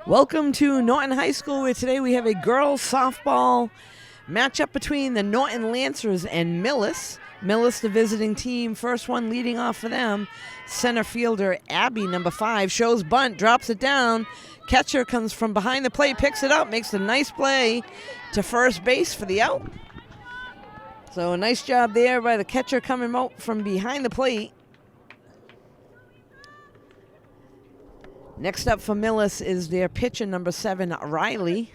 Welcome to Norton High School, where today we have a girls softball matchup between the Norton Lancers and Millis. Millis, the visiting team, first one leading off for them. Center fielder Abby, number 5, shows bunt, drops it down. Catcher comes from behind the plate, picks it up, makes a nice play to first base for the out. So a nice job there by the catcher coming out from behind the plate. Next up for Millis is their pitcher, number 7, Riley.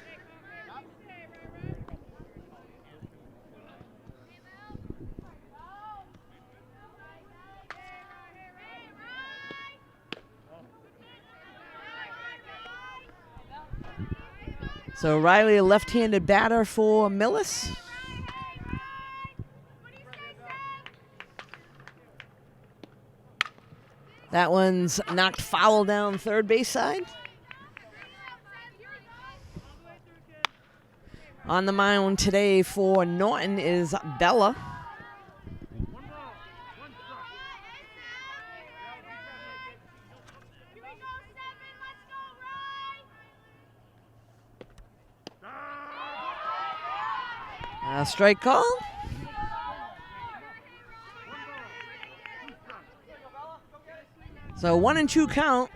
So Riley, a left-handed batter for Millis. That one's knocked foul down third base side. On the mound today for Norton is Bella. Strike call. So 1-2 count.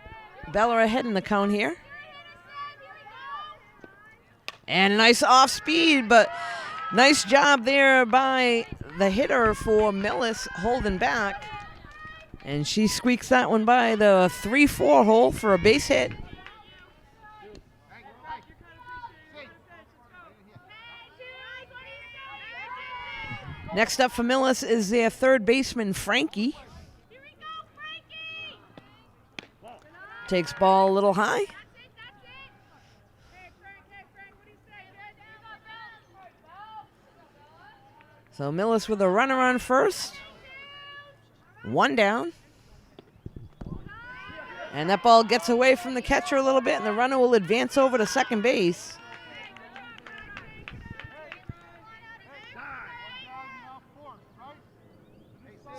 Bella ahead in the count here. And a nice off speed, but nice job there by the hitter for Millis holding back. And she squeaks that one by the 3-4 hole for a base hit. Next up for Millis is their third baseman, Frankie. Takes ball a little high. So Millis with a runner on first. One down. And that ball gets away from the catcher a little bit, and the runner will advance over to second base.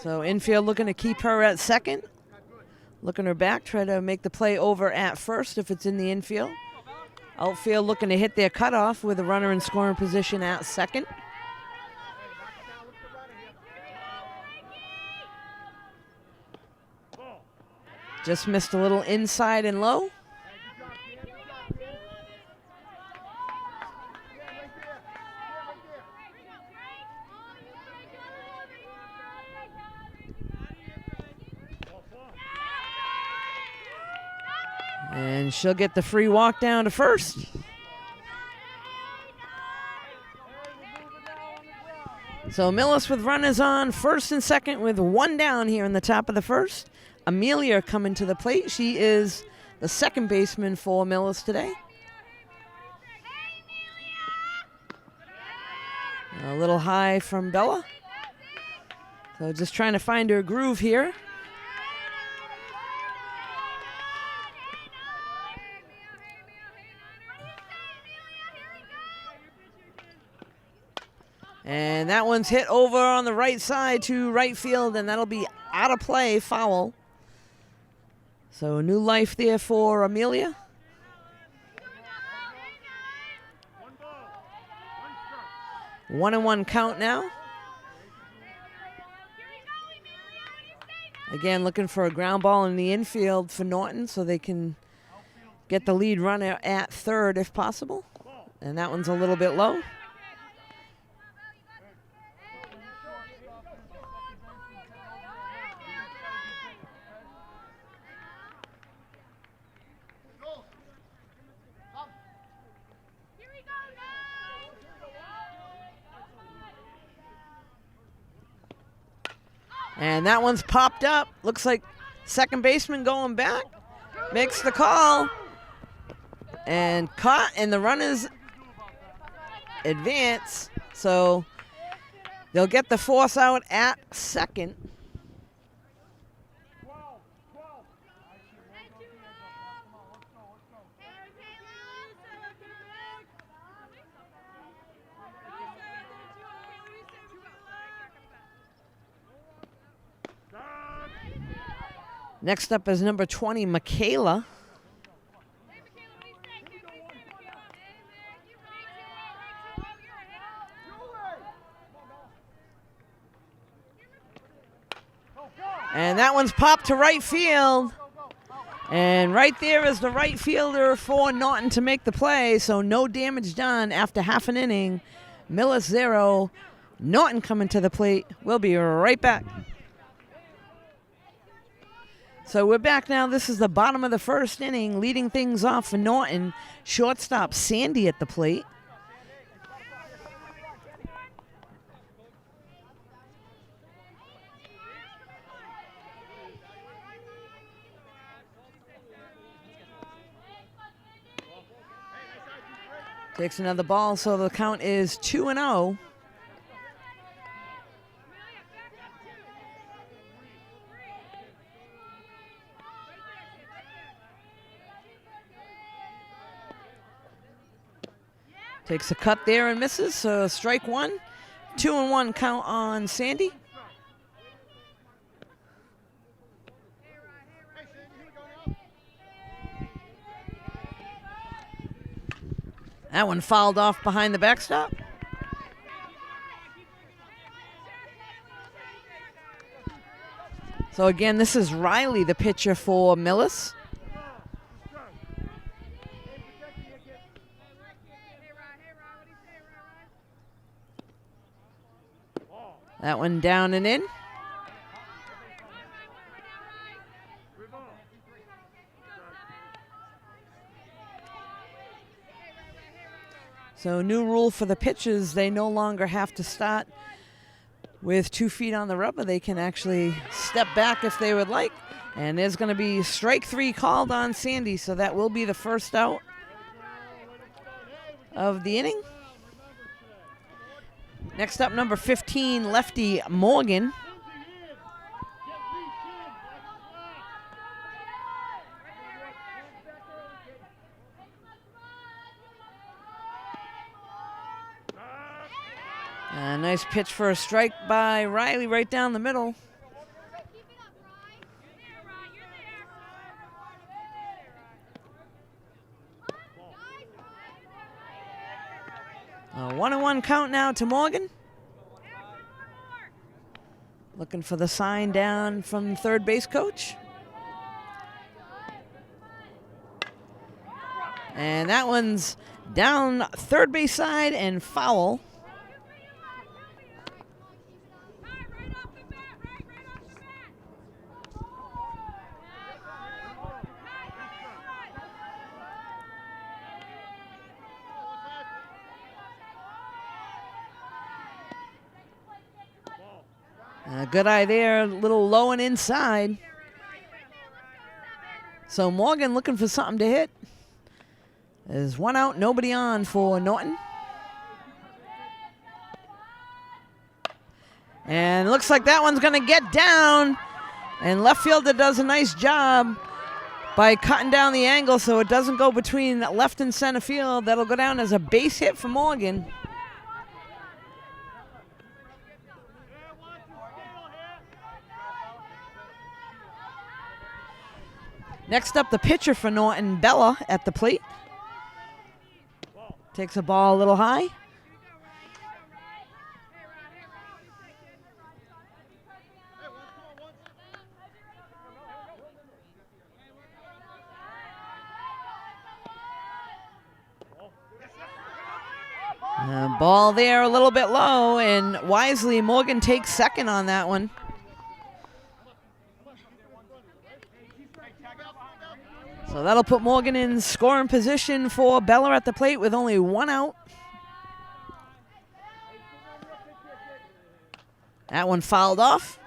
So infield looking to keep her at second. Looking her back, try to make the play over at first if it's in the infield. Outfield looking to hit their cutoff with a runner in scoring position at second. Just missed a little inside and low. And she'll get the free walk down to first. So Millis with runners on first and second with one down here in the top of the first. Amelia coming to the plate. She is the second baseman for Millis today. A little high from Bella. So just trying to find her groove here. And that one's hit over on the right side to right field, and that'll be out of play, foul. So new life there for Amelia. 1-1 count now. Again, looking for a ground ball in the infield for Norton so they can get the lead runner at third if possible. And that one's a little bit low. And that one's popped up. Looks like second baseman going back. Makes the call. And caught, and the runners advance. So they'll get the force out at second. Next up is number 20, Michaela. And that one's popped to right field. And right there is the right fielder for Norton to make the play, so no damage done after half an inning. Millis 0, Norton coming to the plate. We'll be right back. So we're back now. This is the bottom of the first inning. Leading things off for Norton, shortstop Sandy at the plate. Takes another ball, so the count is 2-0. Takes a cut there and misses, so strike one. 2-1 count on Sandy. That one fouled off behind the backstop. So again, this is Riley, the pitcher for Millis. That one down and in. So new rule for the pitchers, they no longer have to start with 2 feet on the rubber. They can actually step back if they would like. And there's going to be strike 3 called on Sandy, so that will be the first out of the inning. Next up, number 15, lefty Morgan. A nice pitch for a strike by Riley right down the middle. A 1-1 count now to Morgan. Looking for the sign down from third base coach. And that one's down third base side and foul. Good eye there, a little low and inside. So Morgan looking for something to hit. There's one out, nobody on for Norton. And looks like that one's going to get down. And left fielder does a nice job by cutting down the angle so it doesn't go between left and center field. That'll go down as a base hit for Morgan. Next up, the pitcher for Norton, Bella, at the plate. Takes a ball a little high. Ball there a little bit low, and wisely Morgan takes second on that one. So that'll put Morgan in scoring position for Bella at the plate with only one out. That one fouled off.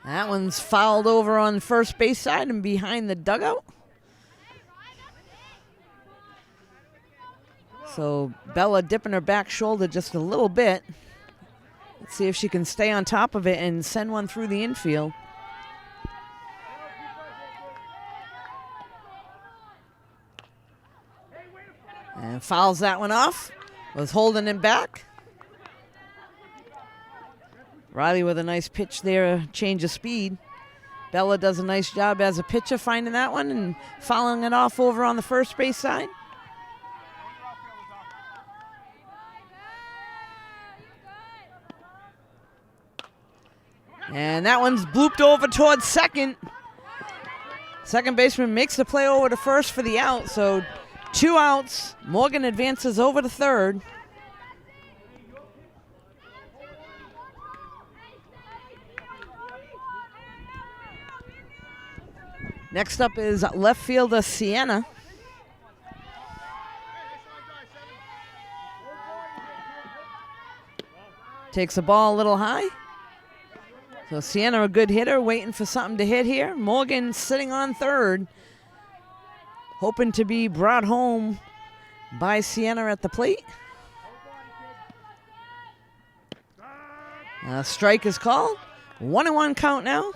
That one's fouled over on first base side and behind the dugout. So Bella dipping her back shoulder just a little bit. Let's see if she can stay on top of it and send one through the infield. And fouls that one off. Was holding him back. Riley with a nice pitch there, change of speed. Bella does a nice job as a pitcher finding that one and fouling it off over on the first base side. And that one's blooped over towards second. Second baseman makes the play over to first for the out. So 2 outs. Morgan advances over to third. Next up is left fielder Sienna. Takes the ball a little high. So Sienna, a good hitter, waiting for something to hit here. Morgan sitting on third, hoping to be brought home by Sienna at the plate. Strike is called. 1-1 count now.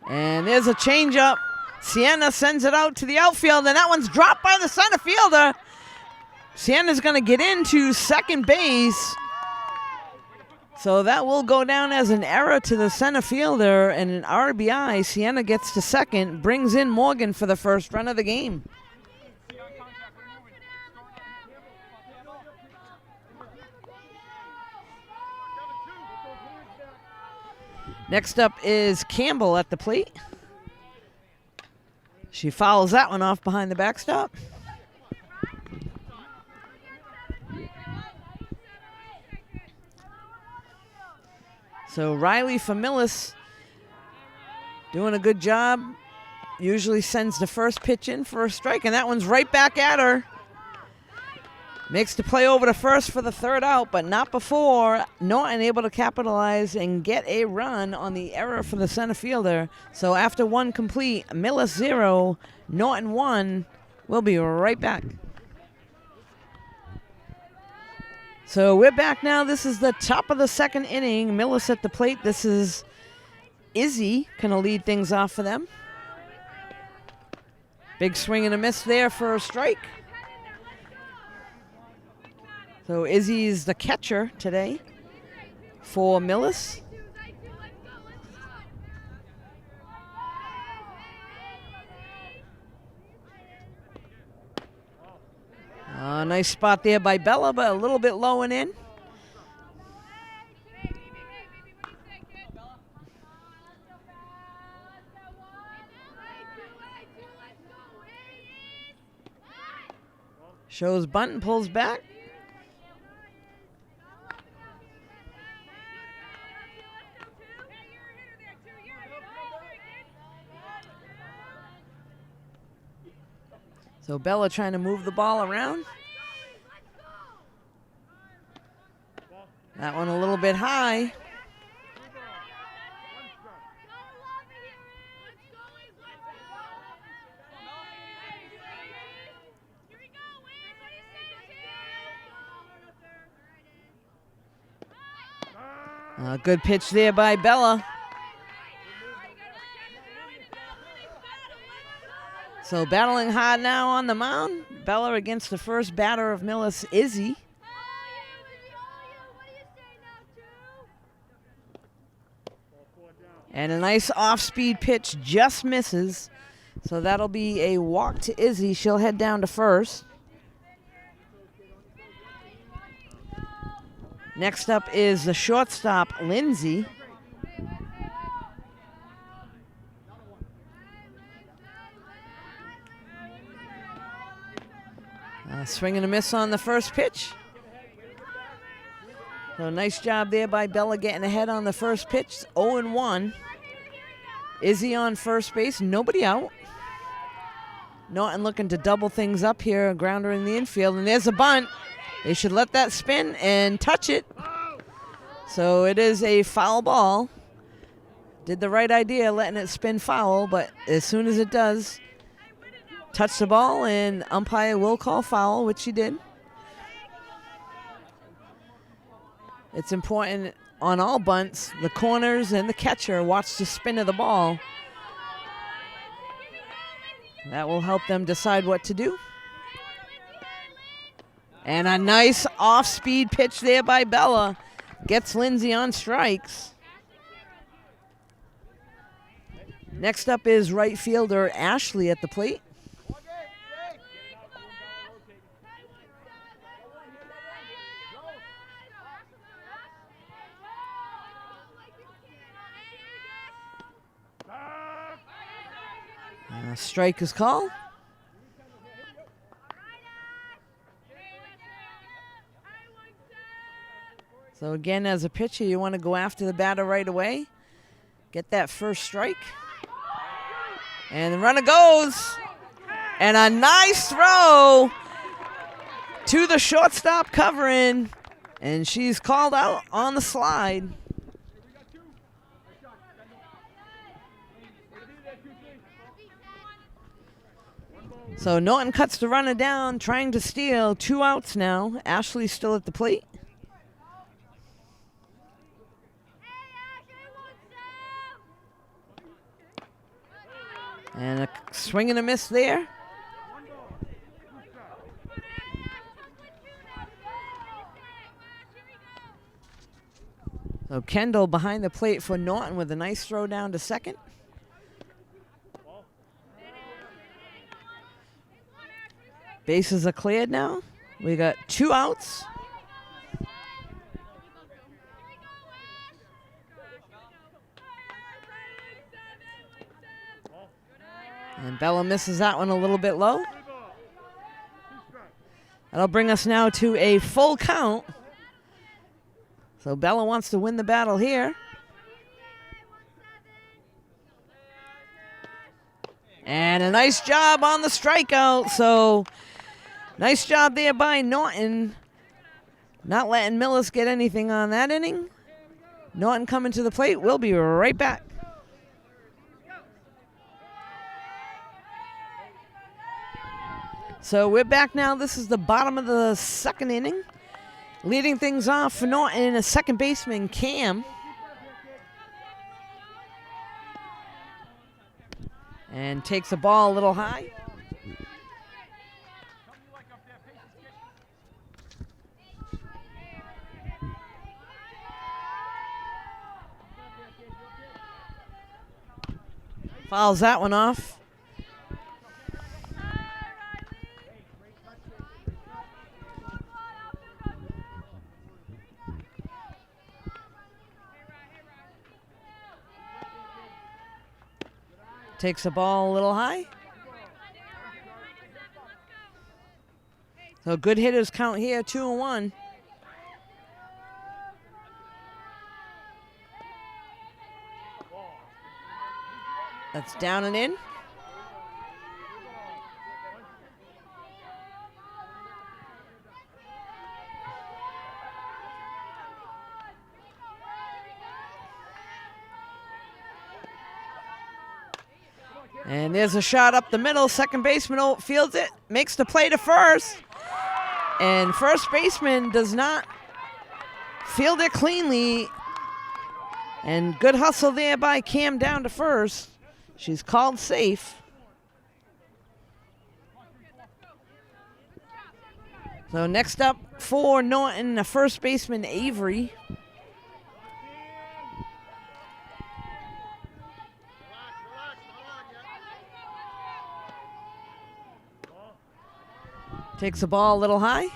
And there's a changeup. Sienna sends it out to the outfield, and that one's dropped by the center fielder. Sienna's going to get into second base. So that will go down as an error to the center fielder and an RBI. Sienna gets to second, brings in Morgan for the first run of the game. Next up is Campbell at the plate. She fouls that one off behind the backstop. So Riley for Millis doing a good job. Usually sends the first pitch in for a strike, and that one's right back at her. Makes the play over to first for the third out, but not before Norton able to capitalize and get a run on the error for the center fielder. So after one complete, Millis 0, Norton 1. We'll be right back. So we're back now. This is the top of the second inning. Millis at the plate. This is Izzy going to lead things off for them. Big swing and a miss there for a strike. So Izzy's the catcher today for Millis. Nice spot there by Bella, but a little bit low and in. Shows bunt and pulls back. So Bella trying to move the ball around. That one a little bit high. Good pitch there by Bella. So battling hard now on the mound. Bella against the first batter of Millis, Izzy. And a nice off-speed pitch just misses. So that'll be a walk to Izzy. She'll head down to first. Next up is the shortstop, Lindsay. Swing and a miss on the first pitch. So nice job there by Bella getting ahead on the first pitch. 0-1. Izzy on first base, nobody out. Norton looking to double things up here, a grounder in the infield, and there's a bunt. They should let that spin and touch it. So it is a foul ball. Did the right idea letting it spin foul, but as soon as it does, touch the ball and umpire will call foul, which he did. It's important on all bunts, the corners and the catcher watch the spin of the ball. That will help them decide what to do. And a nice off-speed pitch there by Bella. Gets Lindsay on strikes. Next up is right fielder Ashley at the plate. Strike is called. So again, as a pitcher, you want to go after the batter right away. Get that first strike. And the runner goes. And a nice throw to the shortstop covering. And she's called out on the slide. So Norton cuts the runner down, trying to steal. 2 outs now. Ashley's still at the plate. And a swing and a miss there. So Kendall behind the plate for Norton with a nice throw down to second. Bases are cleared now. We got 2 outs. And Bella misses that one a little bit low. That'll bring us now to a full count. So Bella wants to win the battle here. And a nice job on the strikeout. So nice job there by Norton. Not letting Millis get anything on that inning. Norton coming to the plate. We'll be right back. So we're back now. This is the bottom of the second inning. Leading things off for Norton, a second baseman, Cam. And takes the ball a little high. Fouls that one off. Takes the ball a little high. So good hitters count here, 2-1. That's down and in. And there's a shot up the middle. Second baseman fields it, makes the play to first. And first baseman does not field it cleanly. And good hustle there by Cam down to first. She's called safe. So next up for Norton, the first baseman, Avery. Takes the ball a little high.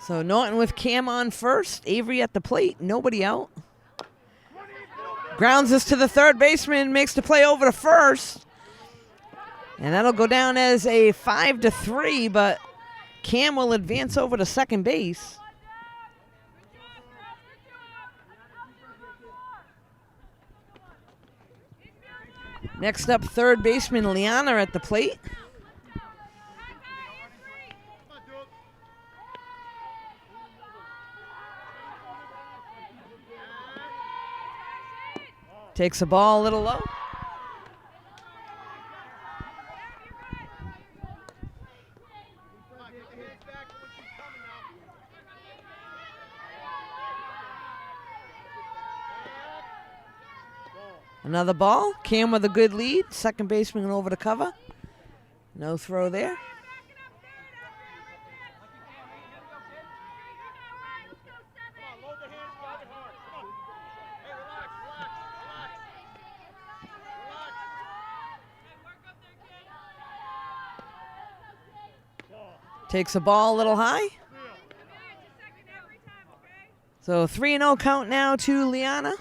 So Norton with Cam on first. Avery at the plate. Nobody out. Grounds this to the third baseman. Makes the play over to first. And that'll go down as a 5-3, but Cam will advance over to second base. Next up, third baseman Liana at the plate. Takes the ball a little low. Another ball. Cam with a good lead. Second baseman over to cover. No throw there. Takes a ball a little high. So 3-0 count now to Liana.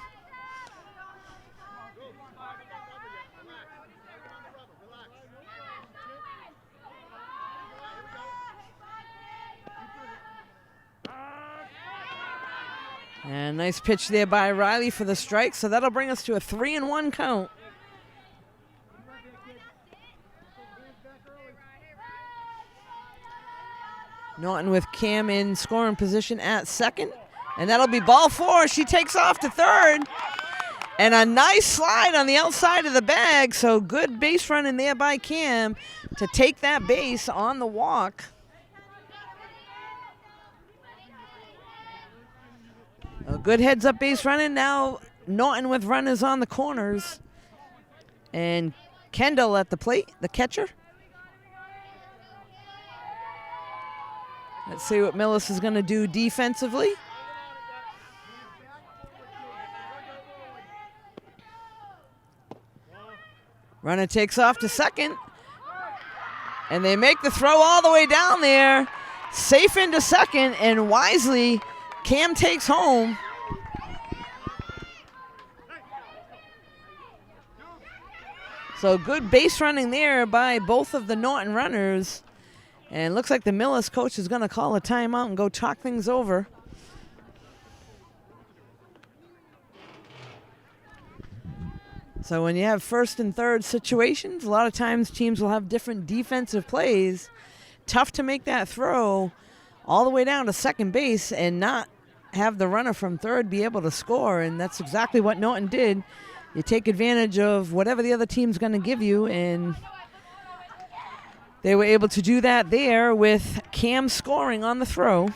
And nice pitch there by Riley for the strike. So that'll bring us to a 3-1 count. Norton with Cam in scoring position at second. And that'll be ball 4. She takes off to third. And a nice slide on the outside of the bag. So good base running there by Cam to take that base on the walk. A good heads-up base running. Now Norton with runners on the corners. And Kendall at the plate, the catcher. Let's see what Millis is going to do defensively. Runner takes off to second. And they make the throw all the way down there. Safe into second, and wisely, Cam takes home. So good base running there by both of the Norton runners. And it looks like the Millis coach is going to call a timeout and go talk things over. So when you have first and third situations, a lot of times teams will have different defensive plays. Tough to make that throw all the way down to second base and not have the runner from third be able to score. And that's exactly what Norton did. You take advantage of whatever the other team's going to give you, and they were able to do that there with Cam scoring on the throw.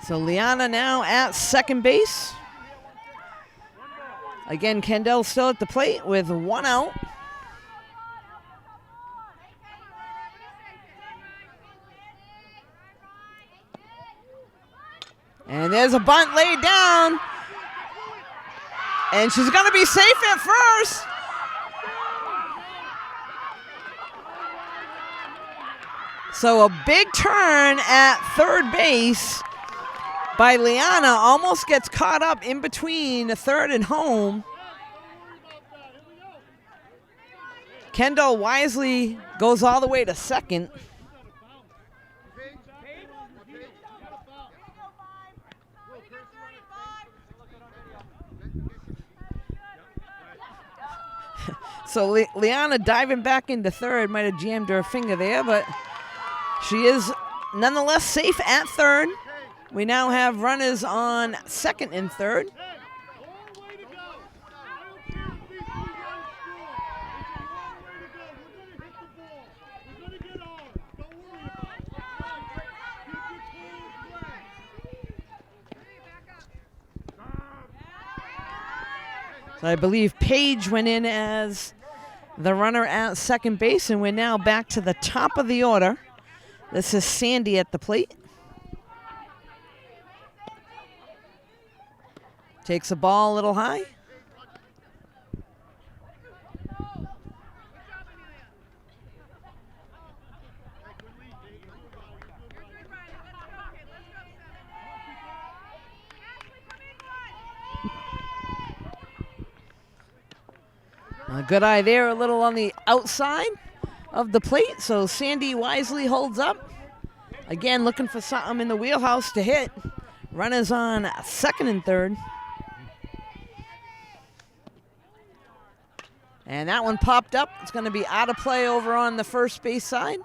So Liana now at second base. Again, Kendall still at the plate with 1 out. And there's a bunt laid down. And she's going to be safe at first. So a big turn at third base by Liana, almost gets caught up in between third and home. Kendall wisely goes all the way to second. So Liana diving back into third might have jammed her finger there, but she is nonetheless safe at third. We now have runners on second and third. So I believe Paige went in as the runner at second base, and we're now back to the top of the order. This is Sandy at the plate. Takes a ball a little high. A good eye there, a little on the outside of the plate. So Sandy wisely holds up. Again, looking for something in the wheelhouse to hit. Runners on second and third. And that one popped up. It's going to be out of play over on the first base side.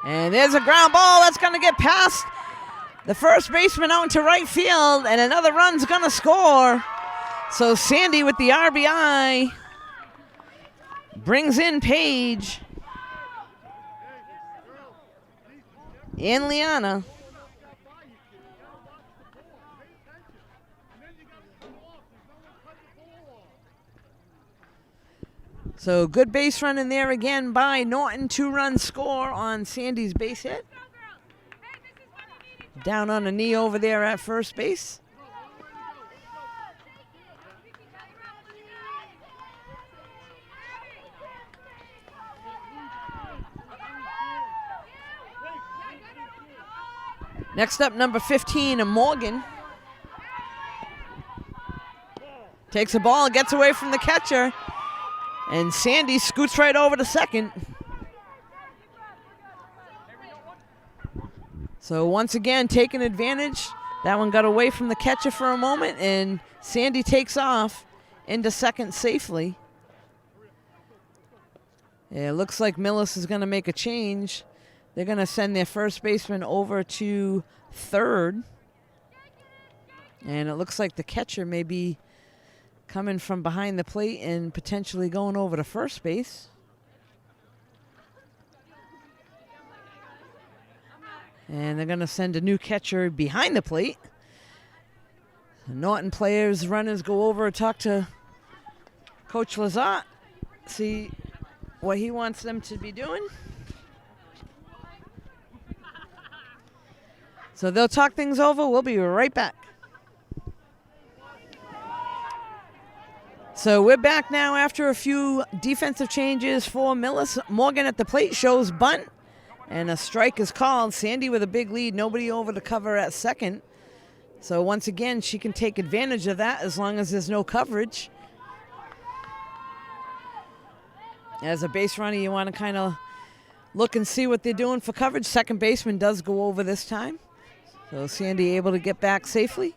And there's a ground ball that's going to get past the first baseman out into right field, and another run's going to score. So Sandy with the RBI brings in Paige and Liana. So good base run in there again by Norton. 2-run score on Sandy's base hit. Down on a knee over there at first base. Next up, number 15, Morgan. Takes a ball, gets away from the catcher. And Sandy scoots right over to second. So once again, taking advantage. That one got away from the catcher for a moment, and Sandy takes off into second safely. Yeah, it looks like Millis is going to make a change. They're going to send their first baseman over to third. And it looks like the catcher may be coming from behind the plate and potentially going over to first base. And they're going to send a new catcher behind the plate. The Norton players, runners go over and talk to Coach Lazat, see what he wants them to be doing. So they'll talk things over. We'll be right back. So we're back now after a few defensive changes for Millis. Morgan at the plate shows bunt, and a strike is called. Sandy with a big lead, nobody over to cover at second. So once again, she can take advantage of that as long as there's no coverage. As a base runner, you want to kind of look and see what they're doing for coverage. Second baseman does go over this time. So Sandy able to get back safely.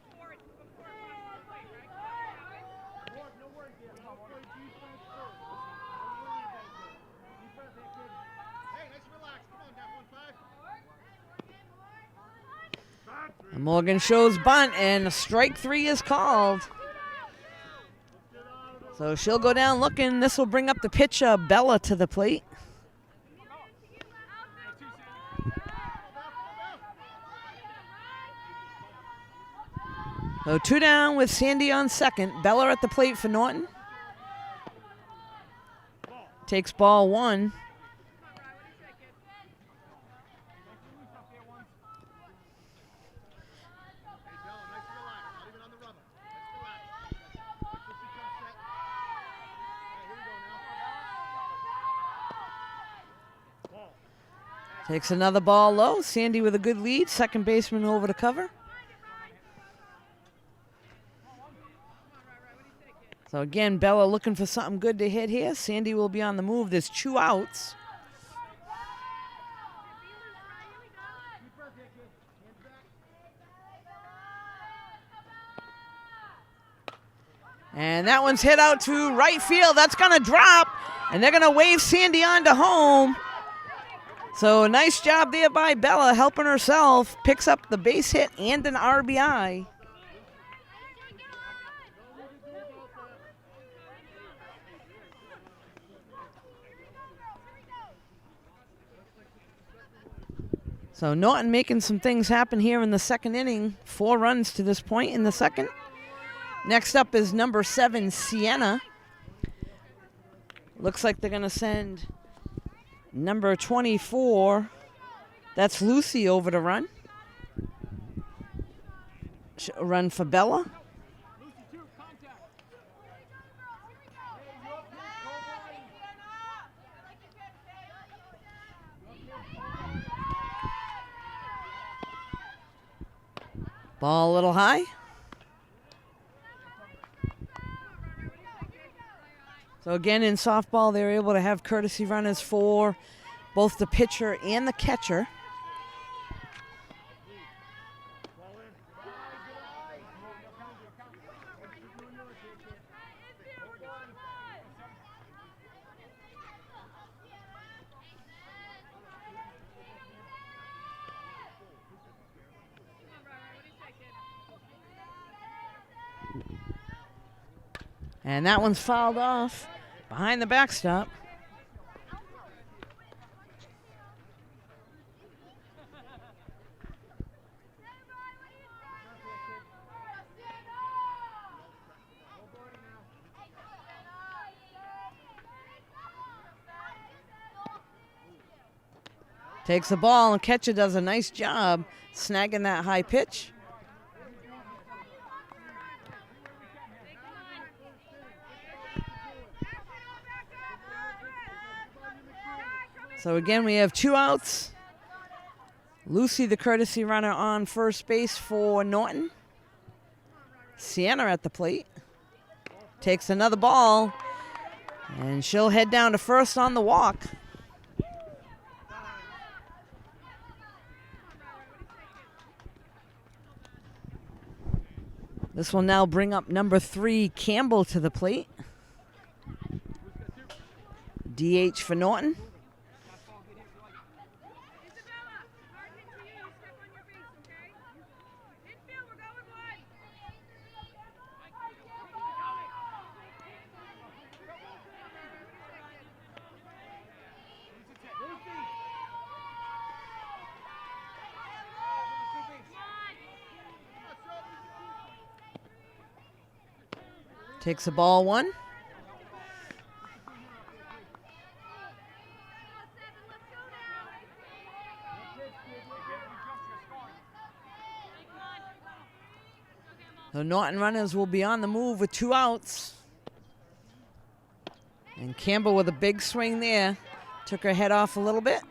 Morgan shows bunt, and a strike 3 is called. So she'll go down looking. This will bring up the pitcher, Bella, to the plate. So 2 down with Sandy on second. Bella at the plate for Norton. Takes ball 1. Takes another ball low. Sandy with a good lead. Second baseman over to cover. So again, Bella looking for something good to hit here. Sandy will be on the move. There's 2 outs. And that one's hit out to right field. That's going to drop. And they're going to wave Sandy on to home. So nice job there by Bella, helping herself. Picks up the base hit and an RBI. So Norton making some things happen here in the second inning. 4 runs to this point in the second. Next up is number 7, Sienna. Looks like they're going to send number 24, that's Lucy, over to run. Run for Bella. Ball a little high. So again, in softball, they're able to have courtesy runners for both the pitcher and the catcher. And that one's fouled off behind the backstop. Takes the ball, and catcher does a nice job snagging that high pitch. So again, we have 2 outs. Lucy, the courtesy runner, on first base for Norton. Sienna at the plate. Takes another ball, and she'll head down to first on the walk. This will now bring up number 3, Campbell, to the plate. DH for Norton. Takes the ball 1. The Norton runners will be on the move with 2 outs. And Campbell with a big swing there. Took her head off a little bit.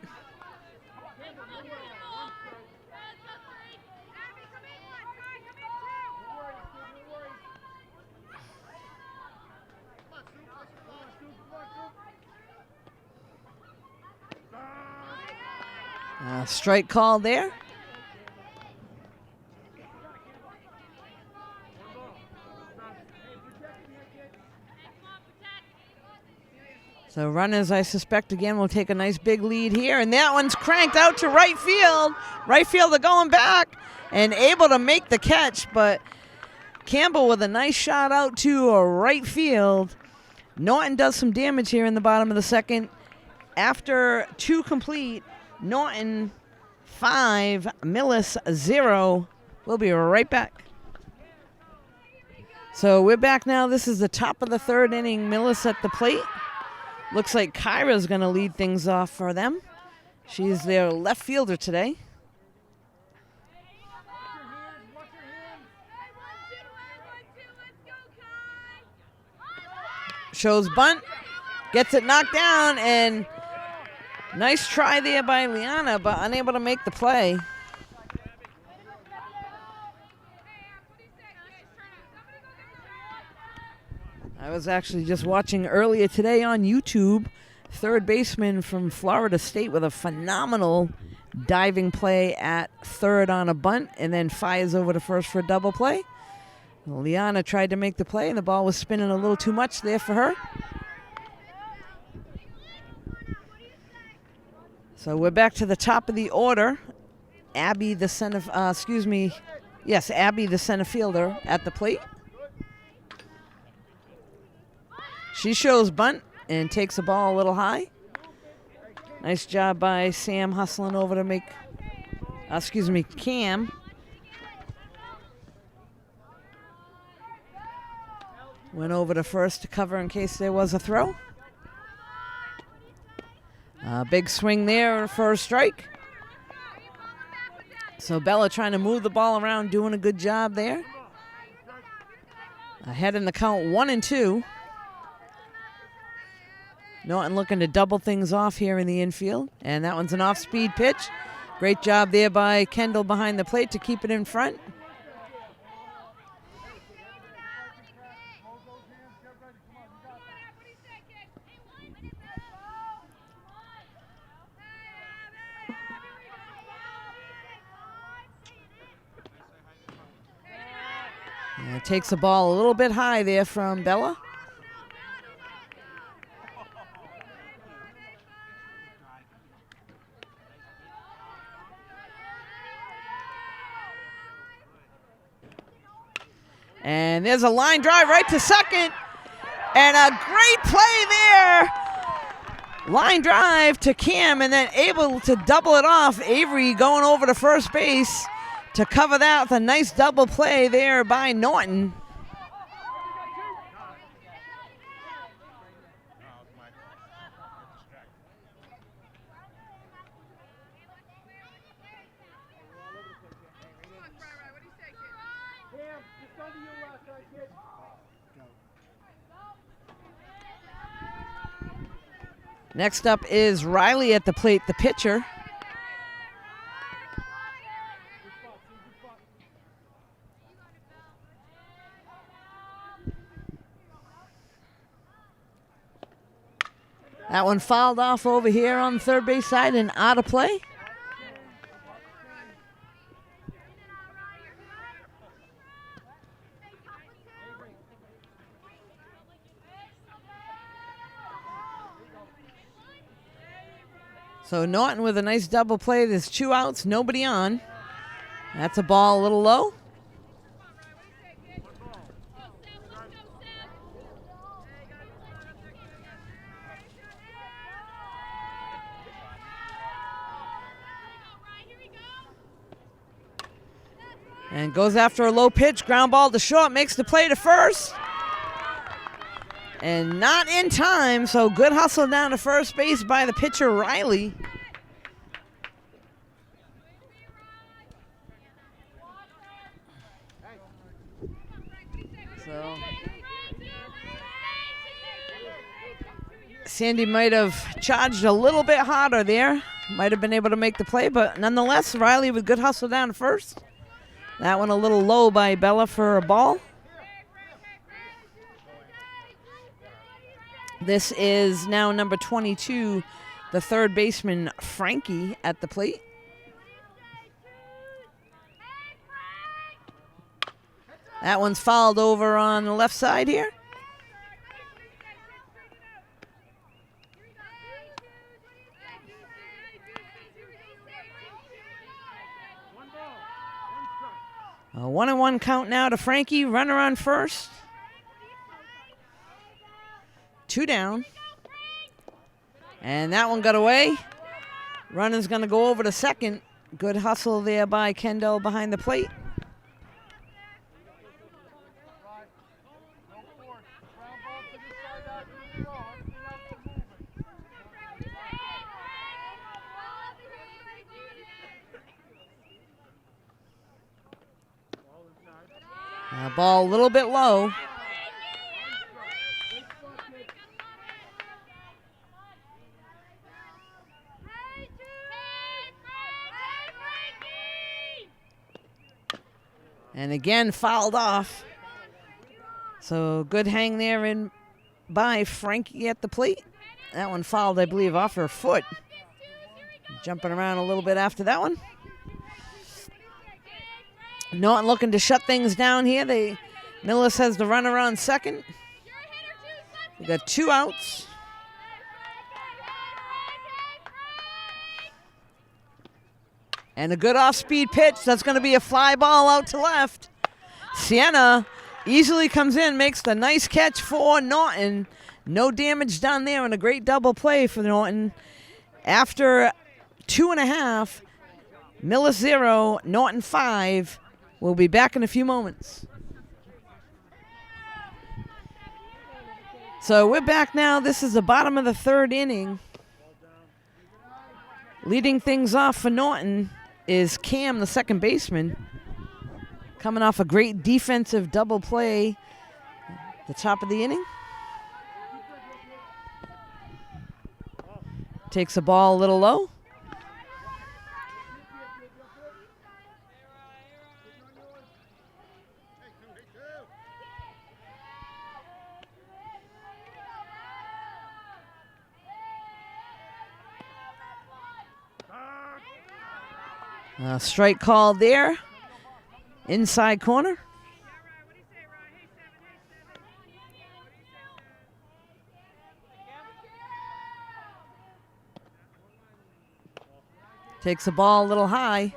Strike call there. So runners, I suspect, again, will take a nice big lead here. And that one's cranked out to right field. Right fielder going back and able to make the catch. But Campbell with a nice shot out to right field. Norton does some damage here in the bottom of the second. After 2 complete, Norton 5, Millis 0. We'll be right back. So we're back now. This is the top of the 3rd inning. Millis at the plate. Looks like Kyra's going to lead things off for them. She's their left fielder today. Shows bunt. Gets it knocked down, and nice try there by Liana, but unable to make the play. I was actually just watching earlier today on YouTube, 3rd baseman from Florida State with a phenomenal diving play at 3rd on a bunt, and then fires over to first for a double play. Liana tried to make the play, and the ball was spinning a little too much there for her. So we're back to the top of the order. Abby, the center, Abby, the center fielder, at the plate. She shows bunt and takes the ball a little high. Nice job by Sam hustling over to make, Cam. Went over to first to cover in case there was a throw. Big swing there for a strike. So Bella trying to move the ball around, doing a good job there. Ahead in the count 1-2. Norton looking to double things off here in the infield. And that one's an off-speed pitch. Great job there by Kendall behind the plate to keep it in front. Takes the ball a little bit high there from Bella. And there's a line drive right to second. And a great play there. Line drive to Cam and then able to double it off. Avery going over to first base to cover that with a nice double play there by Norton. Next up is Riley at the plate, the pitcher. That one fouled off over here on the third base side and out of play. So Norton with a nice double play. There's 2 outs, nobody on. That's a ball a little low. And goes after a low pitch, ground ball to short, makes the play to first. And not in time, so good hustle down to first base by the pitcher, Riley. So Sandy might have charged a little bit harder there. Might have been able to make the play, but nonetheless, Riley with good hustle down to first. That one a little low by Bella for a ball. This is now number 22, the third baseman, Frankie, at the plate. That one's fouled over on the left side here. A 1-1 count now to Frankie. Runner on first. 2 down. And that one got away. Runner's going to go over to second. Good hustle there by Kendall behind the plate. Ball a little bit low. And again, fouled off. So good hang there in by Frankie at the plate. That one fouled, I believe, off her foot. Jumping around a little bit after that one. Norton looking to shut things down here. Millis has the runner on second. We got 2 outs. And a good off-speed pitch. That's going to be a fly ball out to left. Sienna easily comes in, makes the nice catch for Norton. No damage done there, and a great double play for Norton. After 2.5, Millis 0, Norton 5. We'll be back in a few moments. So we're back now. This is the bottom of the third inning. Leading things off for Norton is Cam, the second baseman, coming off a great defensive double play at the top of the inning. Takes the ball a little low. Strike call there. Inside corner. Takes the ball a little high.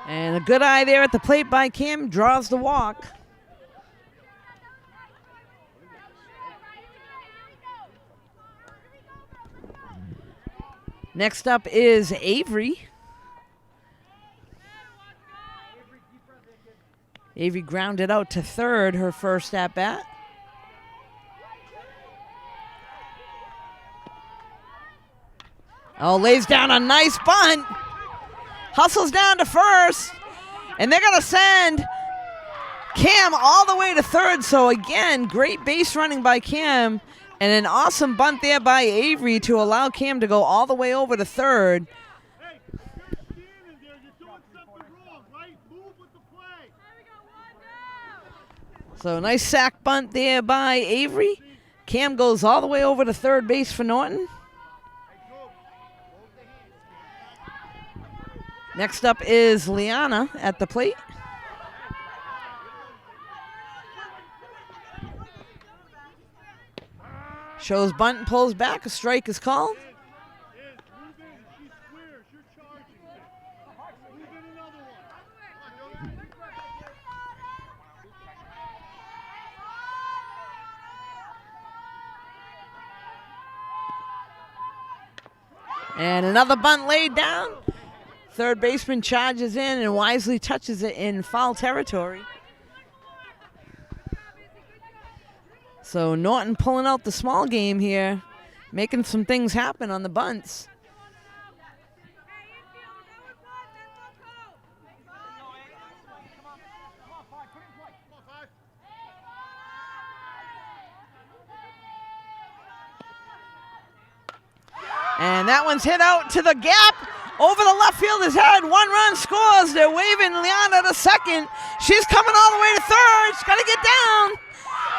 And a good eye there at the plate by Cam, draws the walk. Next up is Avery. Avery grounded out to third, her first at bat. Oh, lays down a nice bunt. Hustles down to first. And they're going to send Cam all the way to third. So again, great base running by Cam. And an awesome bunt there by Avery to allow Cam to go all the way over to third. So nice sack bunt there by Avery. Cam goes all the way over to third base for Norton. Next up is Liana at the plate. Shows bunt and pulls back. A strike is called. And another bunt laid down. Third baseman charges in and wisely touches it in foul territory. So Norton pulling out the small game here, making some things happen on the bunts. And that one's hit out to the gap. Over the left fielder's head. 1 run scores. They're waving Liana to second. She's coming all the way to third. She's got to get down.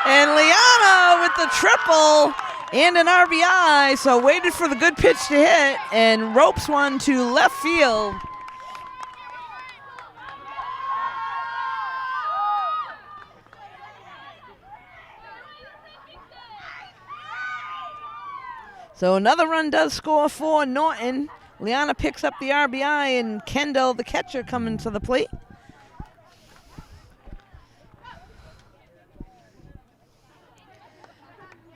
And Liana with the triple and an RBI. So waited for the good pitch to hit and ropes one to left field. So another run does score for Norton. Liana picks up the RBI and Kendall, the catcher, coming to the plate.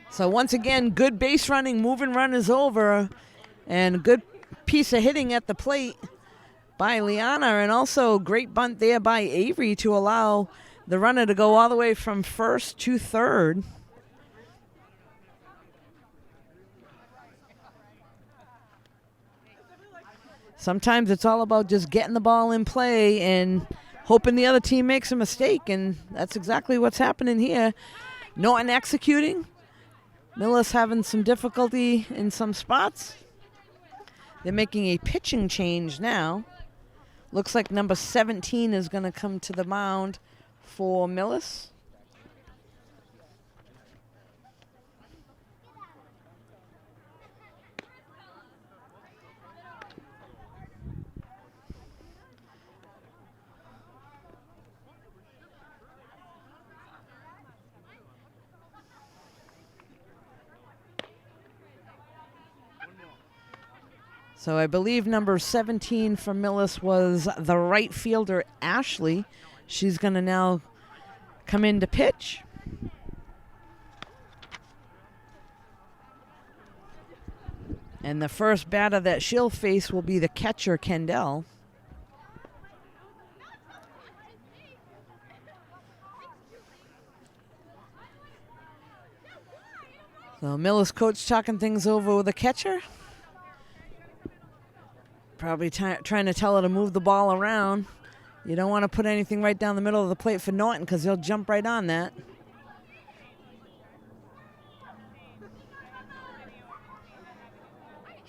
So once again, good base running, moving run is over, and a good piece of hitting at the plate by Liana, and also great bunt there by Avery to allow the runner to go all the way from first to third. Sometimes it's all about just getting the ball in play and hoping the other team makes a mistake, and that's exactly what's happening here. Norton executing. Millis having some difficulty in some spots. They're making a pitching change now. Looks like number 17 is going to come to the mound for Millis. So I believe number 17 for Millis was the right fielder, Ashley. She's going to now come in to pitch. And the first batter that she'll face will be the catcher, Kendall. So Millis coach talking things over with the catcher. Probably trying to tell her to move the ball around. You don't want to put anything right down the middle of the plate for Norton because he'll jump right on that.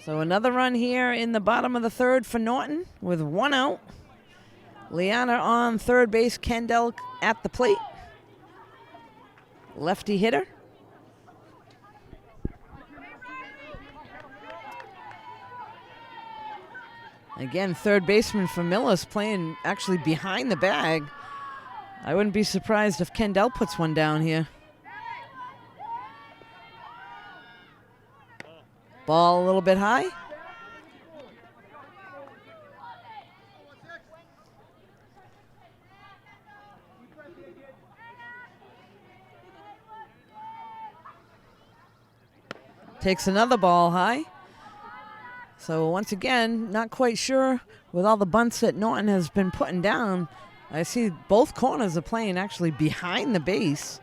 So another run here in the bottom of the third for Norton with 1 out. Liana on third base, Kendall at the plate. Lefty hitter. Again, third baseman for Millis playing actually behind the bag. I wouldn't be surprised if Kendall puts one down here. Ball a little bit high. Takes another ball high. So once again, not quite sure with all the bunts that Norton has been putting down. I see both corners are playing actually behind the base.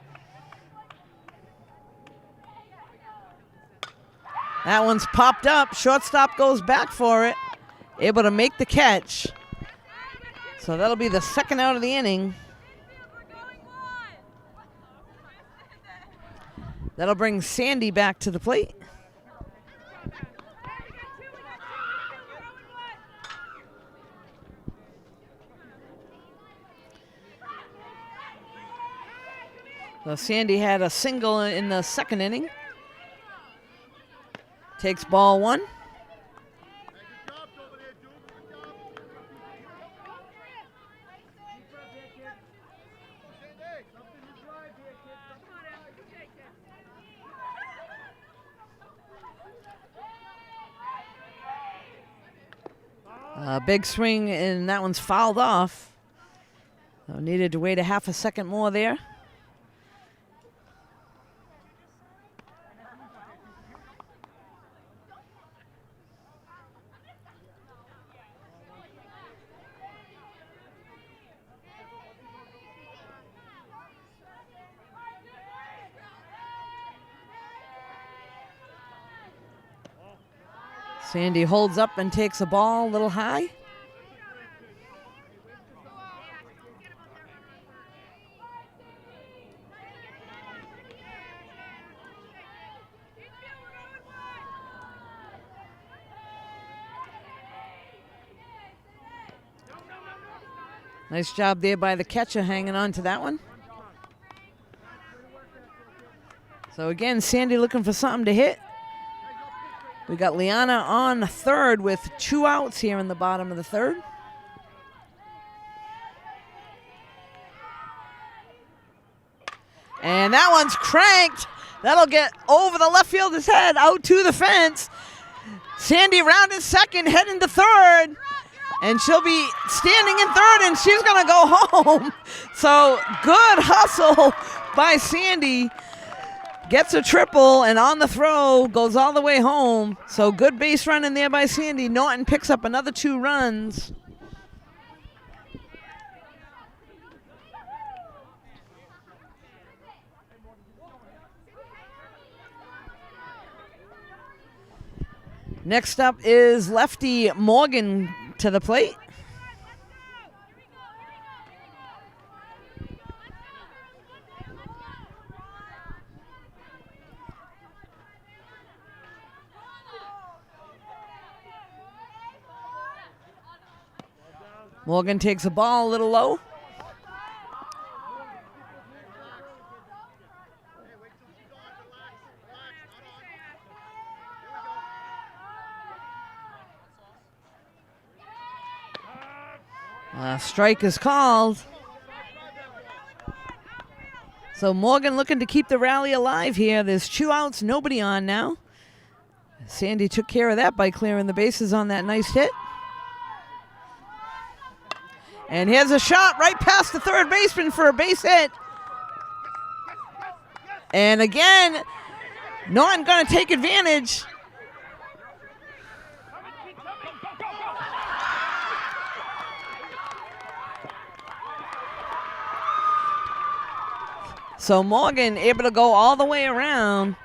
That one's popped up. Shortstop goes back for it. Able to make the catch. So that'll be the second out of the inning. That'll bring Sandy back to the plate. So Sandy had a single in the second inning. Takes ball one. A big swing, and that one's fouled off. So needed to wait a half a second more there. Sandy holds up and takes a ball a little high. Nice job there by the catcher hanging on to that one. So again, Sandy looking for something to hit. We got Liana on third with 2 outs here in the bottom of the third. And that one's cranked. That'll get over the left fielder's head, out to the fence. Sandy rounded second, heading to third. And she'll be standing in third, and she's going to go home. So good hustle by Sandy. Gets a triple, and on the throw, goes all the way home. So good base running there by Sandy. Norton picks up another 2 runs. Next up is lefty Morgan to the plate. Morgan takes a ball a little low. Strike is called. So Morgan looking to keep the rally alive here. There's 2 outs, nobody on now. Sandy took care of that by clearing the bases on that nice hit. And here's a shot right past the third baseman for a base hit. And again, Norton going to take advantage. So Morgan able to go all the way around.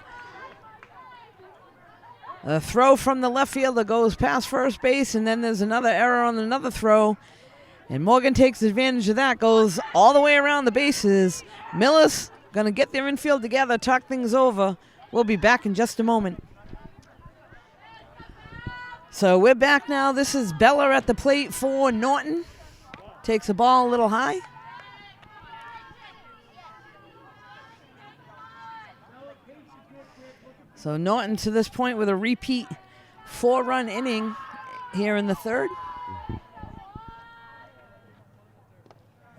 A throw from the left fielder goes past first base, and then there's another error on another throw. And Morgan takes advantage of that, goes all the way around the bases. Millis going to get their infield together, talk things over. We'll be back in just a moment. So we're back now. This is Bella at the plate for Norton. Takes a ball a little high. So Norton to this point with a repeat 4-run inning here in the third.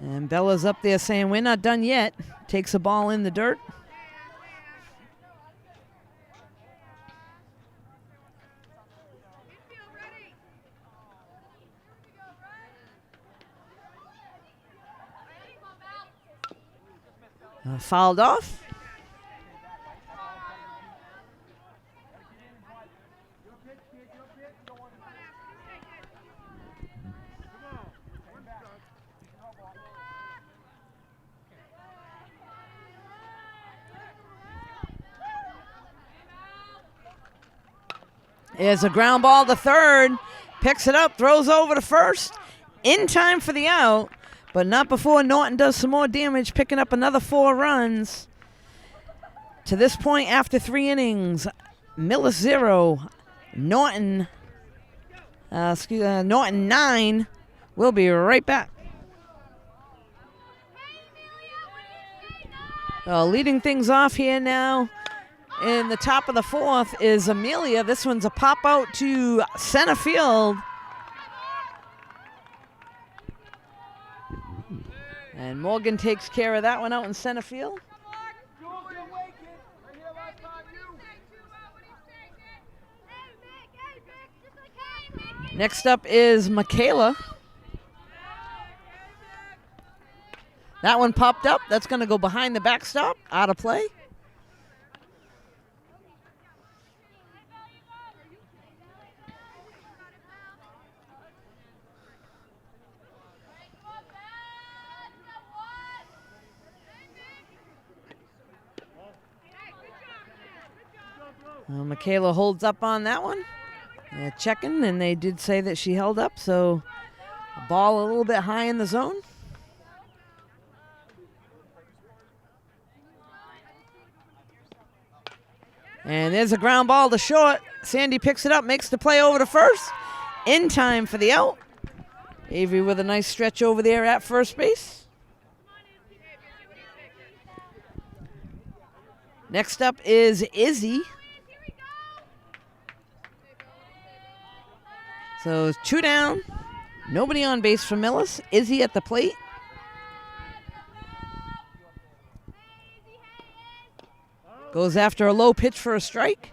And Bella's up there saying, we're not done yet. Takes a ball in the dirt. Fouled off. Here's a ground ball to third. Picks it up, throws over to first. In time for the out, but not before Norton does some more damage, picking up another 4 runs. To this point, after 3 innings, Millis 0, Norton 9. We'll be right back. Leading things off here now in the top of the 4th is Amelia. This one's a pop out to center field. And Morgan takes care of that one out in center field. Next up is Michaela. That one popped up. That's going to go behind the backstop, out of play. Michaela holds up on that one. Checking, and they did say that she held up, so a ball a little bit high in the zone. And there's a ground ball to short. Sandy picks it up, makes the play over to first. In time for the out. Avery with a nice stretch over there at first base. Next up is Izzy. So 2 down. Nobody on base for Millis. Izzy at the plate. Goes after a low pitch for a strike.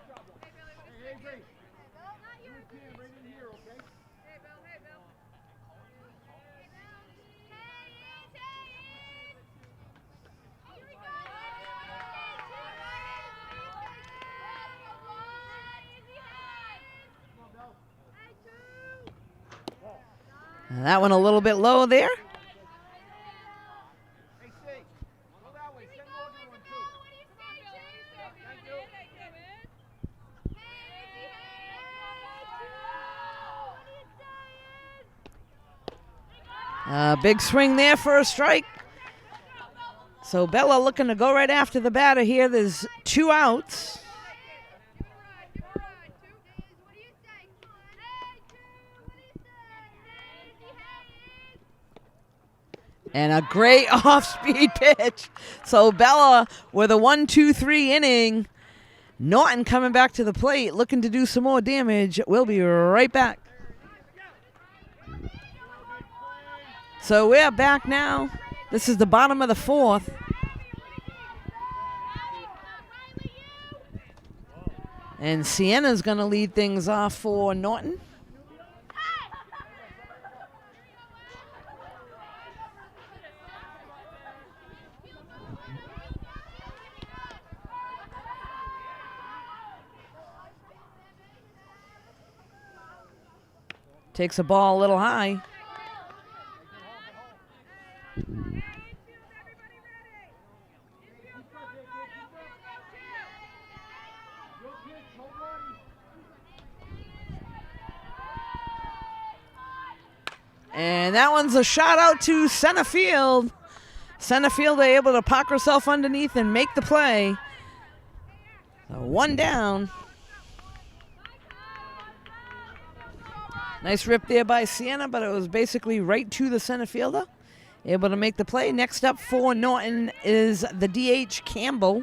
That one a little bit low there. Big swing there for a strike. So Bella looking to go right after the batter here. There's 2 outs. And a great off-speed pitch. So Bella with a 1-2-3 inning. Norton coming back to the plate, looking to do some more damage. We'll be right back. So we're back now. This is the bottom of the 4th. And Sienna's going to lead things off for Norton. Takes a ball a little high. And that one's a shot out to center field. Center field able to pop herself underneath and make the play. So 1 down. Nice rip there by Sienna, but it was basically right to the center fielder. Able to make the play. Next up for Norton is the DH Campbell.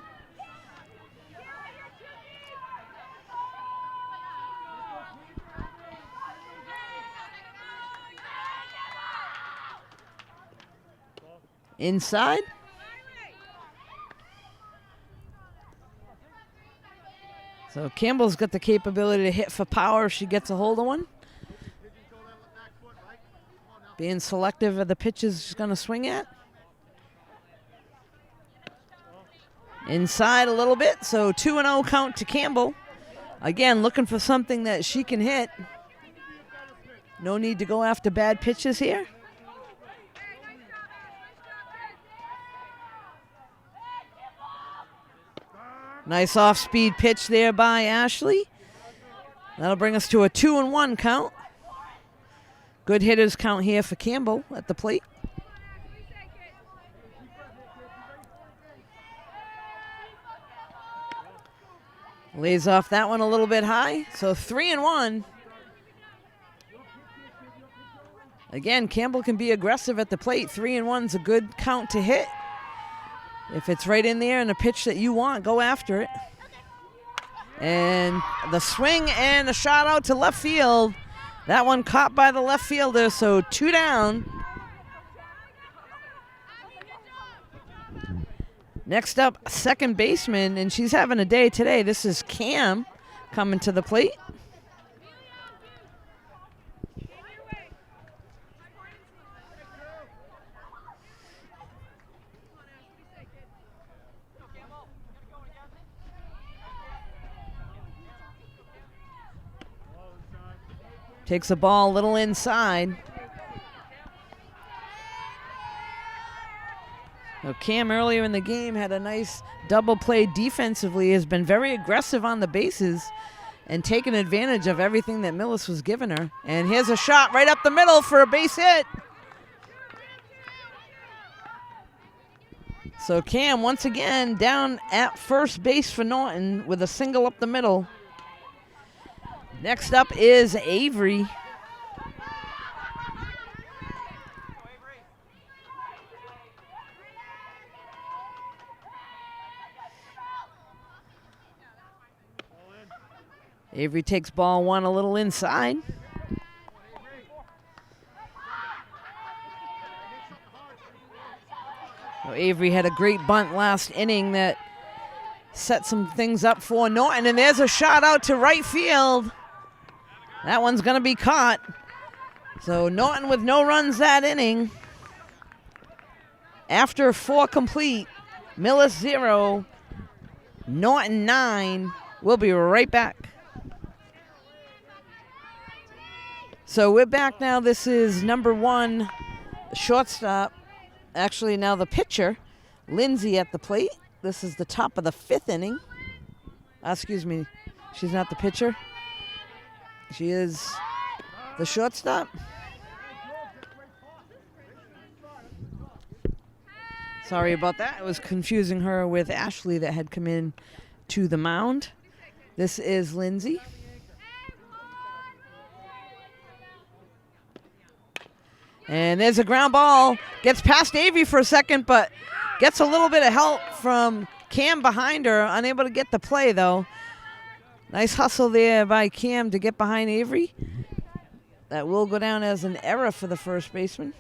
Inside. So Campbell's got the capability to hit for power if she gets a hold of one. Being selective of the pitches she's going to swing at. Inside a little bit, so 2-0 count to Campbell. Again, looking for something that she can hit. No need to go after bad pitches here. Nice off-speed pitch there by Ashley. That'll bring us to a 2-1 count. Good hitters count here for Campbell at the plate. Lays off that one a little bit high. So 3-1. Again, Campbell can be aggressive at the plate. 3-1's a good count to hit. If it's right in there and a pitch that you want, go after it. And the swing and a shot out to left field. That one caught by the left fielder, so 2 down. Next up, second baseman, and she's having a day today. This is Cam coming to the plate. Takes the ball a little inside. Now Cam earlier in the game had a nice double play defensively, has been very aggressive on the bases and taken advantage of everything that Millis was giving her. And here's a shot right up the middle for a base hit. So Cam once again down at first base for Norton with a single up the middle. Next up is Avery. Avery takes ball one a little inside. So Avery had a great bunt last inning that set some things up for Norton, and there's a shot out to right field. That one's going to be caught. So Norton with no runs that inning. After 4 complete, Millis 0, Norton 9. We'll be right back. So we're back now. This is number 1 shortstop. Actually, now the pitcher, Lindsay at the plate. This is the top of the 5th inning. Excuse me, she's not the pitcher. She is the shortstop. Sorry about that. I was confusing her with Ashley that had come in to the mound. This is Lindsay. And there's a ground ball. Gets past Avery for a second, but gets a little bit of help from Cam behind her. Unable to get the play, though. Nice hustle there by Cam to get behind Avery. That will go down as an error for the first baseman.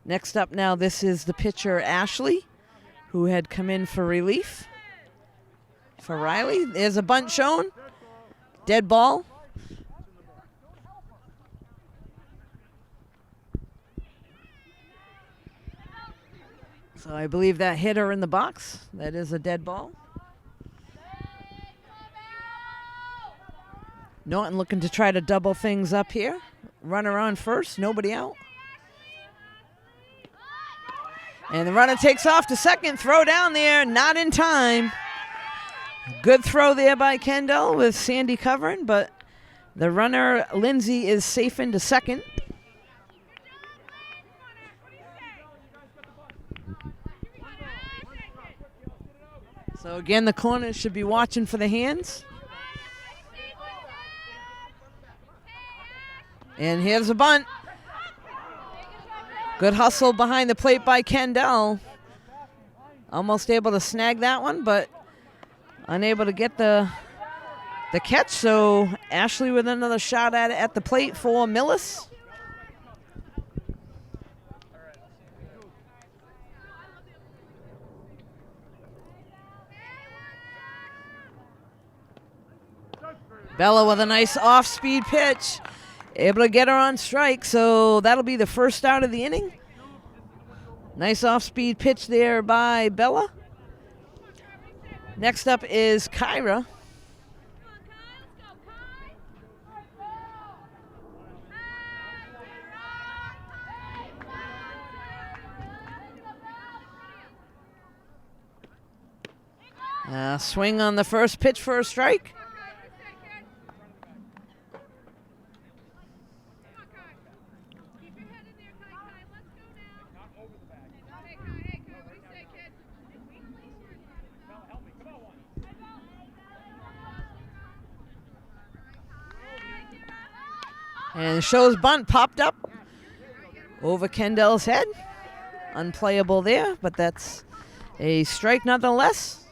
Next up now, this is the pitcher, Ashley, who had come in for relief for Riley. There's a bunt shown. Dead ball. So I believe that hit her in the box. That is a dead ball. Norton looking to try to double things up here. Runner on first, nobody out. And the runner takes off to second. Throw down there, not in time. Good throw there by Kendall with Sandy covering, but the runner, Lindsay, is safe into second. So again, the corners should be watching for the hands. And here's a bunt. Good hustle behind the plate by Kendall. Almost able to snag that one, but unable to get the catch. So Ashley with another shot at it at the plate for Millis. Bella with a nice off-speed pitch. Able to get her on strike, so that'll be the first out of the inning. Nice off-speed pitch there by Bella. Next up is Kyra. Swing on the first pitch for a strike. And Show's bunt popped up over Kendall's head. Unplayable there, but that's a strike nonetheless.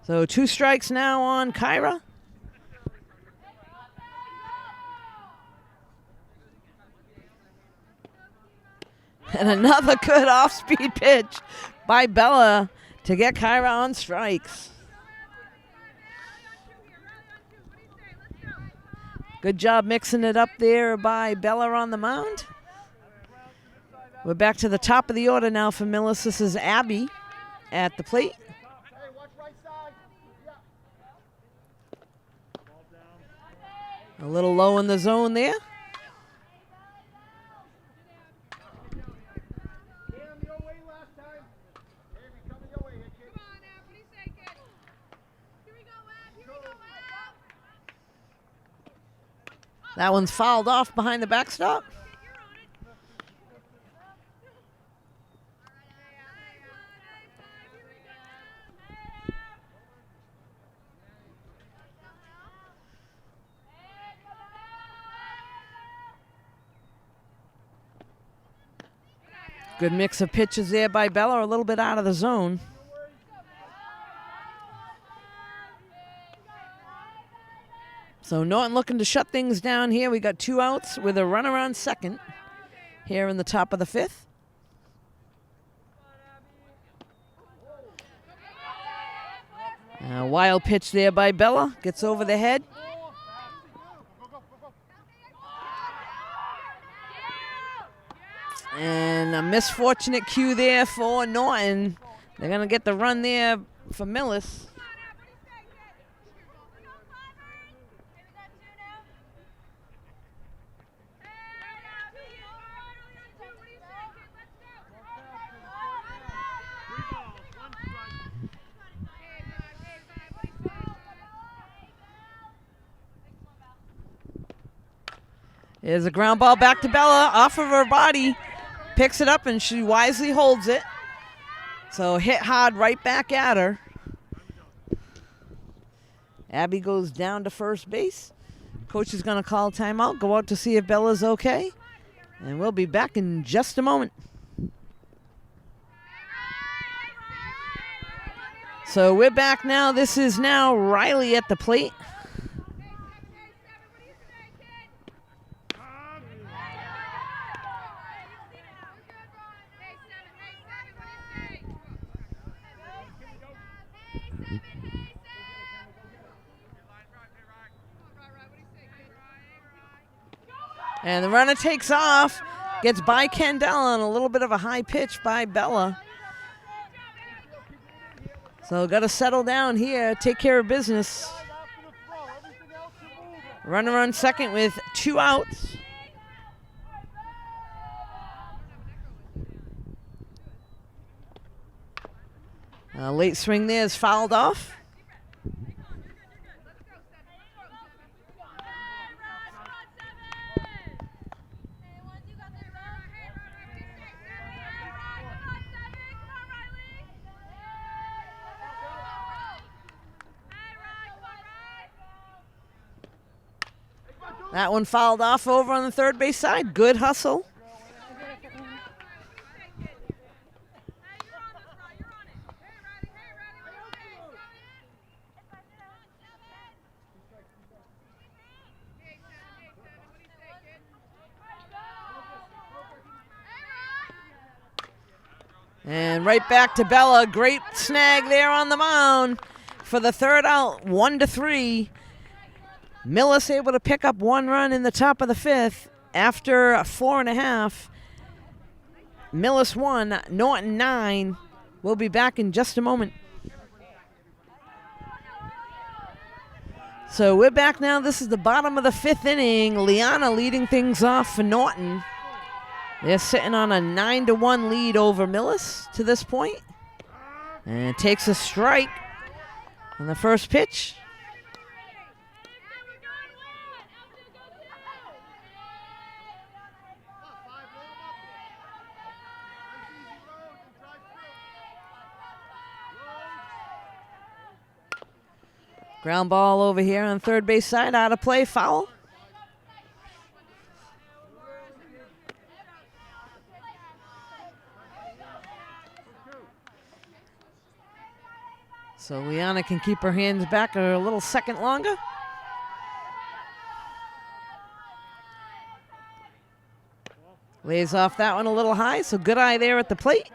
So 2 strikes now on Kyra. And another good off-speed pitch by Bella to get Kyra on strikes. Good job mixing it up there by Bella on the mound. We're back to the top of the order now for Millis. This is Abby at the plate. A little low in the zone there. That one's fouled off behind the backstop. Good mix of pitches there by Bella, a little bit out of the zone. So Norton looking to shut things down here. We got 2 outs with a runner on second here in the top of the 5th. Wild pitch there by Bella. Gets over the head. And a misfortunate cue there for Norton. They're going to get the run there for Millis. There's a ground ball back to Bella off of her body. Picks it up and she wisely holds it. So hit hard right back at her. Abby goes down to first base. Coach is going to call timeout, go out to see if Bella's okay. And we'll be back in just a moment. So we're back now. This is now Riley at the plate. And the runner takes off, gets by Kendall on a little bit of a high pitch by Bella. So got to settle down here, take care of business. Runner on second with 2 outs. Late swing there is fouled off. That one fouled off over on the third base side. Good hustle. And right back to Bella. Great snag there on the mound for the third out, 1-3. Millis able to pick up 1 run in the top of the 5th after 4.5. Millis 1, Norton 9. We'll be back in just a moment. So we're back now. This is the bottom of the 5th inning. Liana leading things off for Norton. They're sitting on a 9-1 lead over Millis to this point. And takes a strike on the first pitch. Ground ball over here on third base side, out of play, foul. So Liana can keep her hands back a little second longer. Lays off that one a little high, so good eye there at the plate.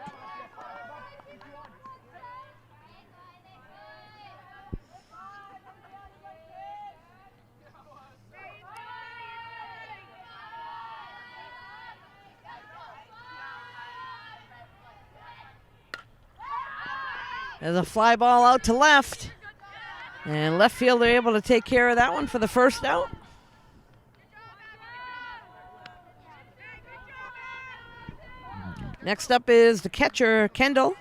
There's a fly ball out to left. And left fielder able to take care of that one for the first out. Next up is the catcher, Kendall.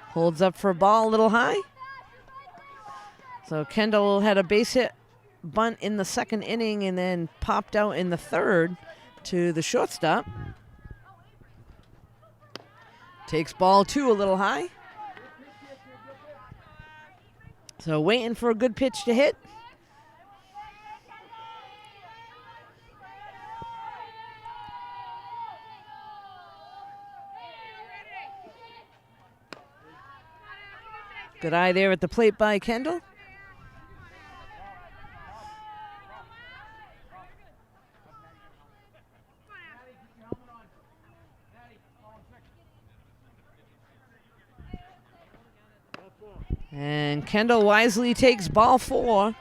Holds up for a ball a little high. So Kendall had a base hit bunt in the second inning and then popped out in the third to the shortstop. Takes ball 2 a little high. So waiting for a good pitch to hit. Good eye there at the plate by Kendall. And Kendall wisely takes ball 4.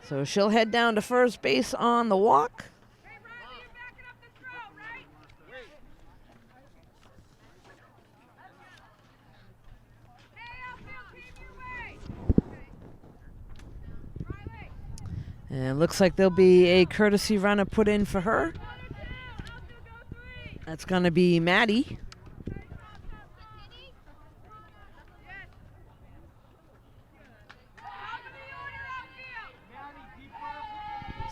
So she'll head down to first base on the walk. And it looks like there'll be a courtesy runner put in for her. That's going to be Maddie.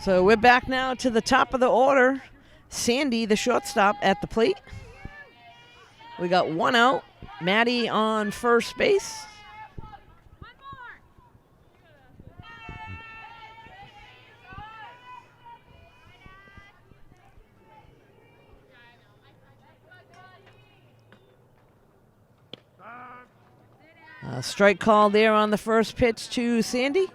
So we're back now to the top of the order. Sandy, the shortstop, at the plate. We got 1 out. Maddie on first base. Strike call there on the first pitch to Sandy.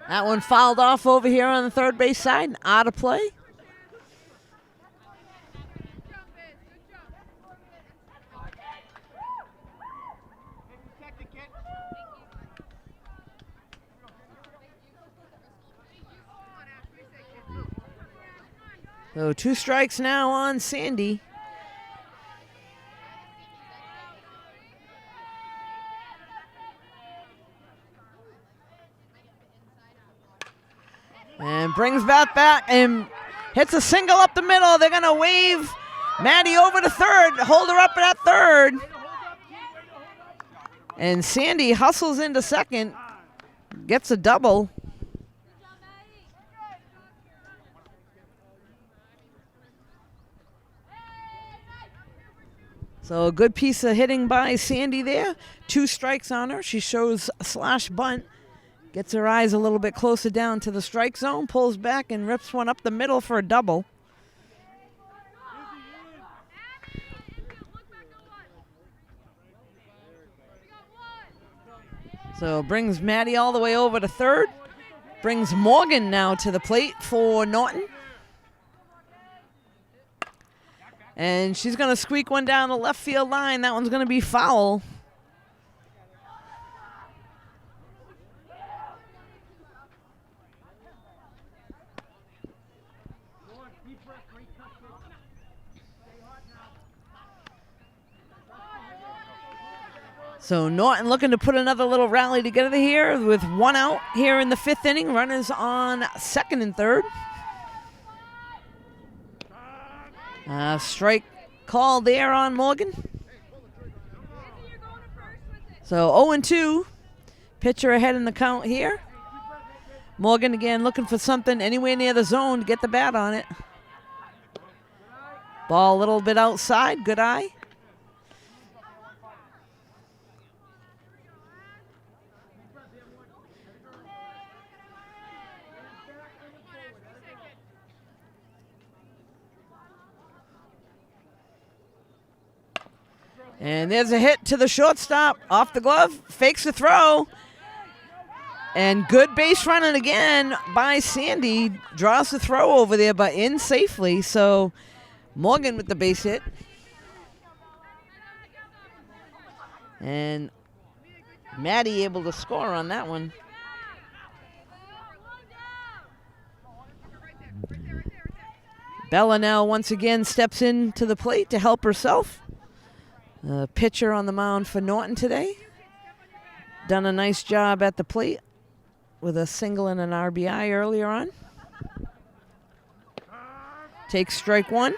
That one fouled off over here on the third base side, out of play. So 2 strikes now on Sandy. And brings back and hits a single up the middle. They're going to wave Maddie over to third, hold her up at third. And Sandy hustles into second, gets a double. So a good piece of hitting by Sandy there. 2 strikes on her. She shows a slash bunt. Gets her eyes a little bit closer down to the strike zone, pulls back and rips one up the middle for a double. So brings Maddie all the way over to third. Brings Morgan now to the plate for Norton. And she's going to squeak one down the left field line. That one's going to be foul. So Norton looking to put another little rally together here with one out here in the 5th inning. Runners on second and third. Strike call there on Morgan. So 0-2. Pitcher ahead in the count here. Morgan again looking for something anywhere near the zone to get the bat on it. Ball a little bit outside. Good eye. And there's a hit to the shortstop. Off the glove. Fakes the throw. And good base running again by Sandy. Draws the throw over there, but in safely. So Morgan with the base hit. And Maddie able to score on that one. Bella now once again steps into the plate to help herself. Pitcher on the mound for Norton today. Done a nice job at the plate with a single and an RBI earlier on. Takes strike one.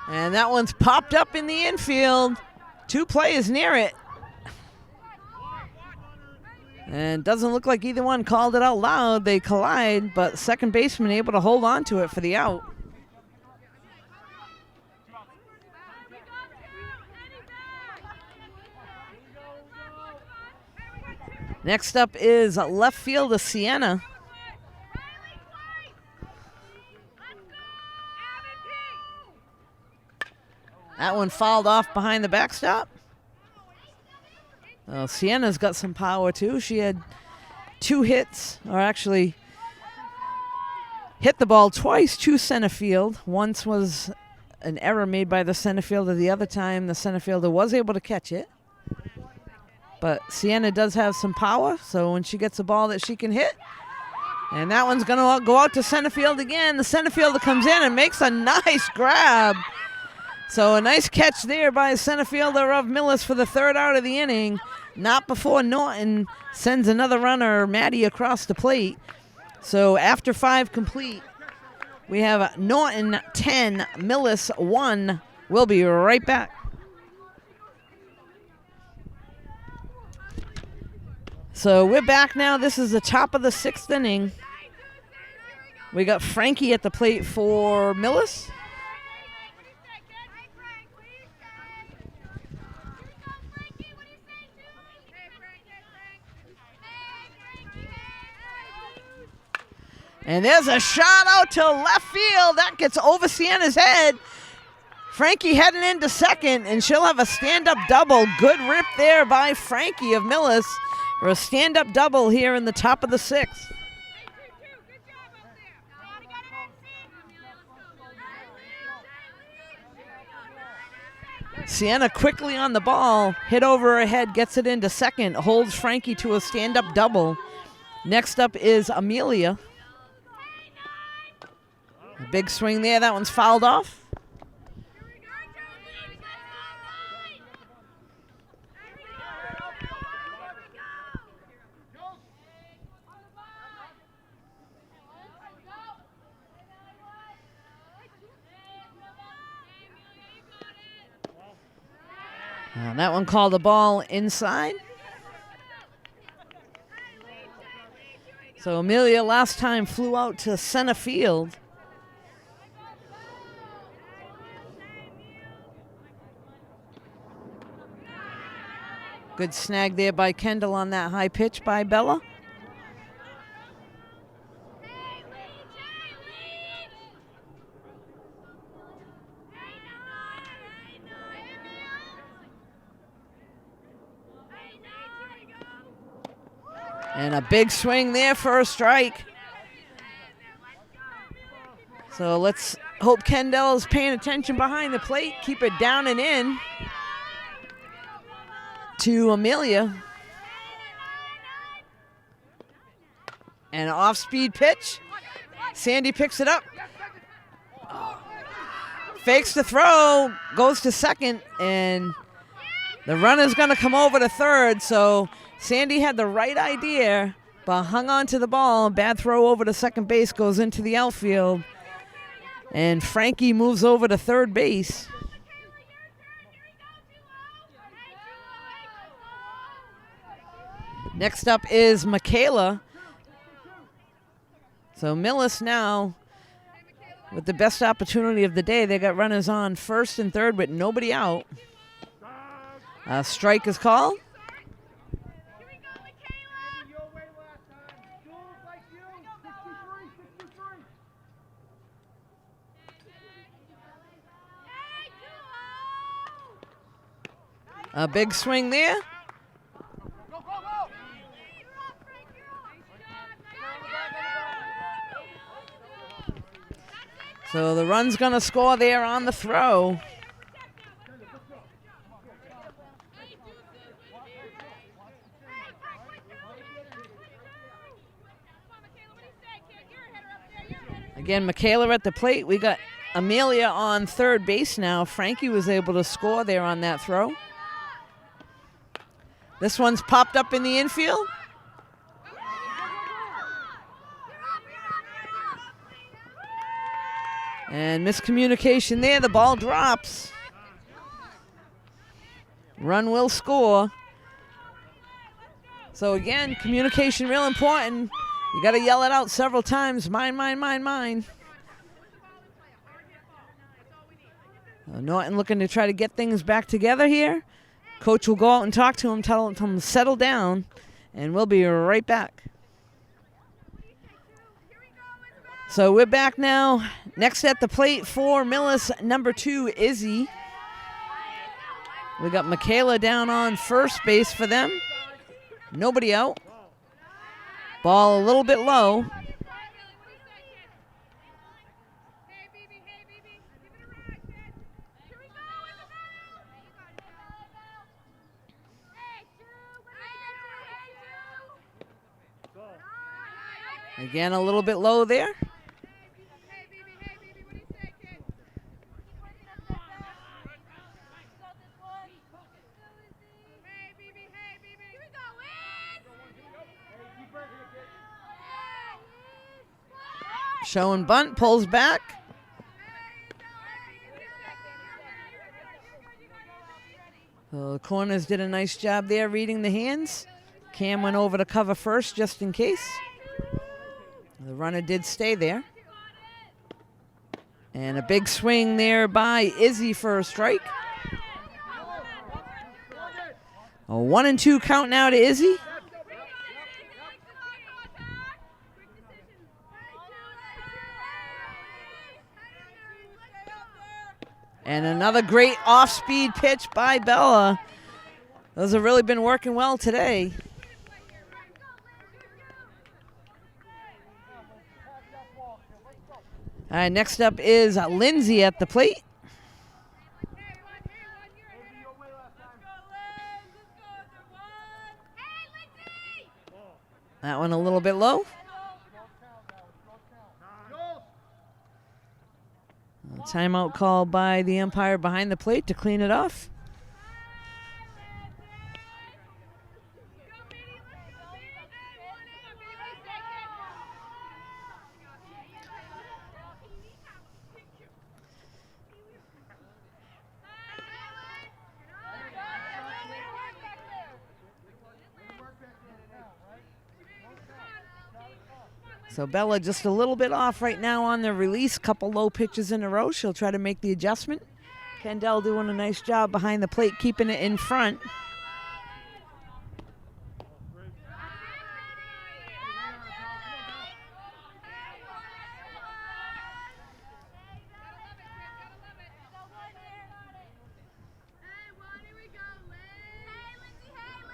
And that one's popped up in the infield. 2 players near it. And doesn't look like either one called it out loud. They collide, but second baseman able to hold on to it for the out. Next up is left fielder Sienna. That one fouled off behind the backstop. Sienna's got some power too. She had 2 hits, or actually hit the ball twice to center field. Once was an error made by the center fielder. The other time the center fielder was able to catch it. But Sienna does have some power, so when she gets a ball that she can hit, and that one's going to go out to center field again. The center fielder comes in and makes a nice grab. So a nice catch there by center fielder of Millis for the 3rd out of the inning. Not before Norton sends another runner, Maddie, across the plate. So after 5 complete, we have Norton 10, Millis 1. We'll be right back. So we're back now. This is the top of the 6th inning. We got Frankie at the plate for Millis. And there's a shot out to left field. That gets over Sienna's head. Frankie heading into second, and she'll have a stand-up double. Good rip there by Frankie of Millis for a stand-up double here in the top of the 6th. Sienna quickly on the ball, hit over her head, gets it into second, holds Frankie to a stand-up double. Next up is Amelia. A big swing there. That one's fouled off. That one called the ball inside. So Amelia last time flew out to center field. Good snag there by Kendall on that high pitch by Bella. And a big swing there for a strike. So let's hope Kendall is paying attention behind the plate. Keep it down and in. to Amelia. And an off-speed pitch. Sandy picks it up. Fakes the throw, goes to second, and the runner's going to come over to third. So Sandy had the right idea, but hung on to the ball. Bad throw over to second base, goes into the outfield. And Frankie moves over to third base. Next up is Michaela. So Millis now with the best opportunity of the day. They got runners on first and third with nobody out. A strike is called. A big swing there. So the run's going to score there on the throw. Again, Michaela at the plate. We got Amelia on third base now. Frankie was able to score there on that throw. This one's popped up in the infield. And miscommunication there. The ball drops. Run will score. So again, communication real important. You got to yell it out several times. Mine, mine, mine, mine. Norton looking to try to get things back together here. Coach will go out and talk to him, tell him to settle down, and we'll be right back. So we're back now. Next at the plate for Millis, number 2, Izzy. We got Michaela down on first base for them. Nobody out. Ball a little bit low. Again, a little bit low there. Showing bunt, pulls back. So the corners did a nice job there reading the hands. Cam went over to cover first just in case. The runner did stay there. And a big swing there by Izzy for a strike. A 1-2 count now to Izzy. And another great off-speed pitch by Bella. Those have really been working well today. All right, next up is Lindsay at the plate. That one a little bit low. A timeout called by the umpire behind the plate to clean it off. So Bella just a little bit off right now on the release. Couple low pitches in a row. She'll try to make the adjustment. Kendall doing a nice job behind the plate, keeping it in front.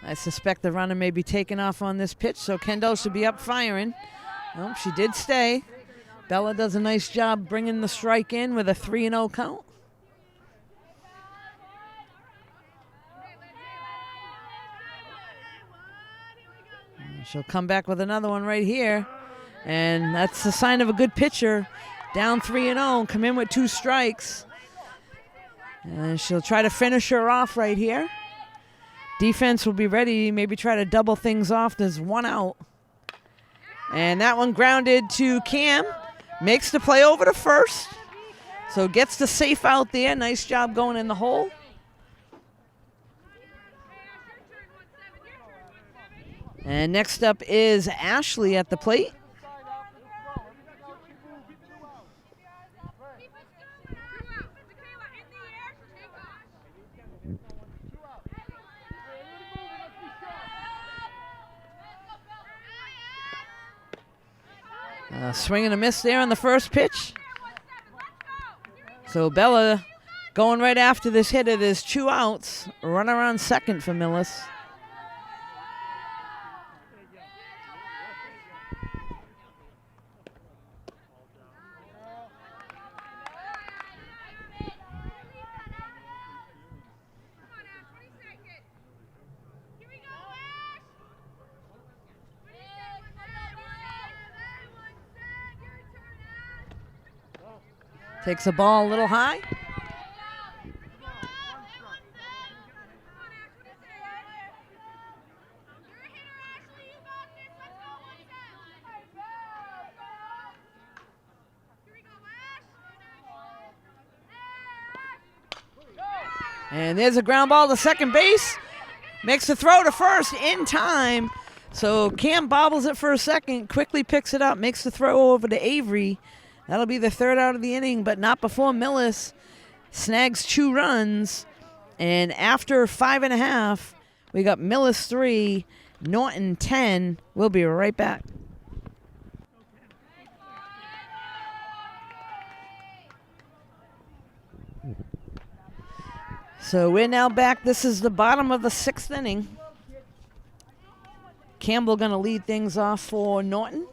I suspect the runner may be taking off on this pitch, so Kendall should be up firing. Nope, she did stay. Bella does a nice job bringing the strike in with a 3-0 count. She'll come back with another one right here. And that's the sign of a good pitcher. Down 3-0, come in with 2 strikes. And she'll try to finish her off right here. Defense will be ready, maybe try to double things off. There's 1 out. And that one grounded to Cam. Makes the play over to first. So gets the safe out there. Nice job going in the hole. And next up is Ashley at the plate. Swing and a miss there on the first pitch. So Bella going right after this hitter. There's 2 outs. Runner on second for Millis. Takes the ball a little high. And there's a ground ball to second base. Makes the throw to first in time. So Cam bobbles it for a second, quickly picks it up, makes the throw over to Avery. That'll be the 3rd out of the inning, but not before Millis snags 2 runs. And after 5.5, we got Millis 3, Norton 10. We'll be right back. So we're now back. This is the bottom of the 6th inning. Campbell going to lead things off for Norton.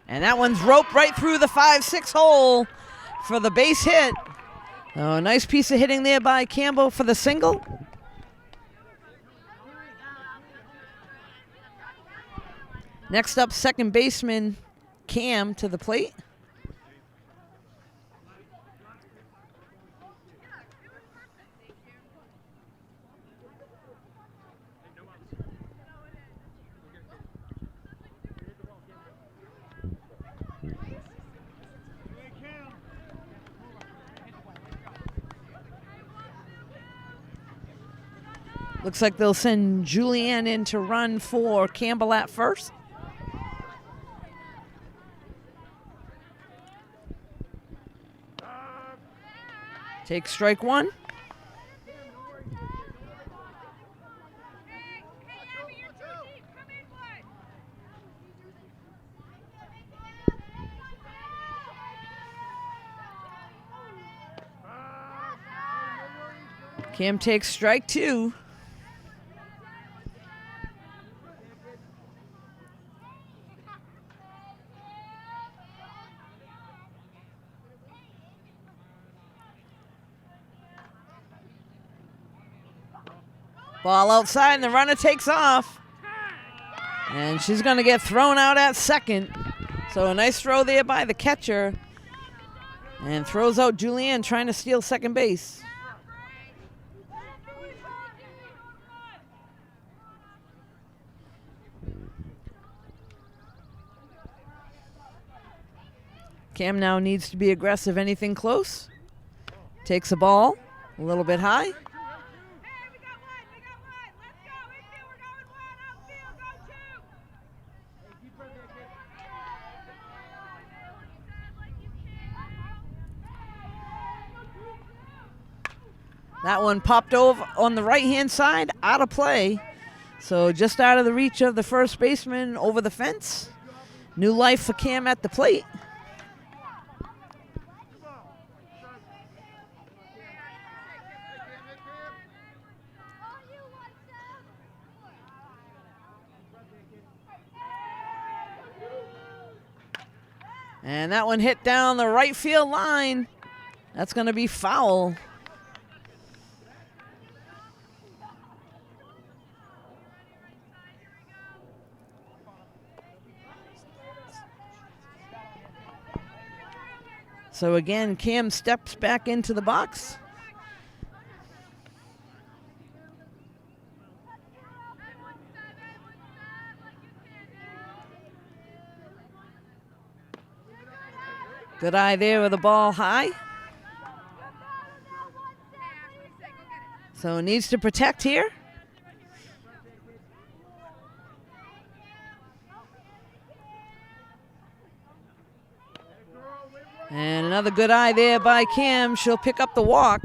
And that one's roped right through the 5-6 hole for the base hit. Oh, nice piece of hitting there by Campbell for the single. Next up, second baseman Cam to the plate. Looks like they'll send Julianne in to run for Campbell at first. Take strike 1. Cam takes strike 2. Ball outside, and the runner takes off. And she's going to get thrown out at second. So a nice throw there by the catcher. And throws out Julianne trying to steal second base. Cam now needs to be aggressive. Anything close. Takes a ball a little bit high. That one popped over on the right-hand side, out of play. So just out of the reach of the first baseman over the fence. New life for Cam at the plate. And that one hit down the right field line. That's going to be foul. So again, Cam steps back into the box. Good eye there with the ball high. So needs to protect here. And another good eye there by Kim. She'll pick up the walk.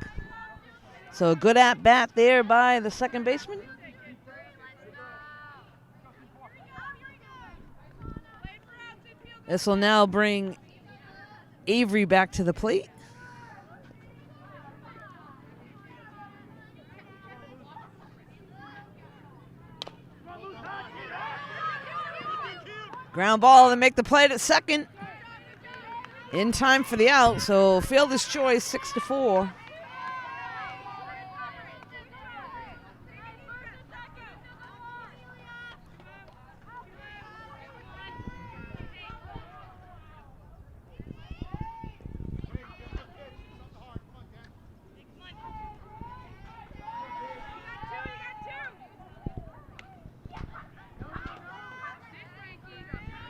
So good at bat there by the second baseman. This will now bring Avery back to the plate. Ground ball to make the play at second. In time for the out, so fielder's choice, 6-4.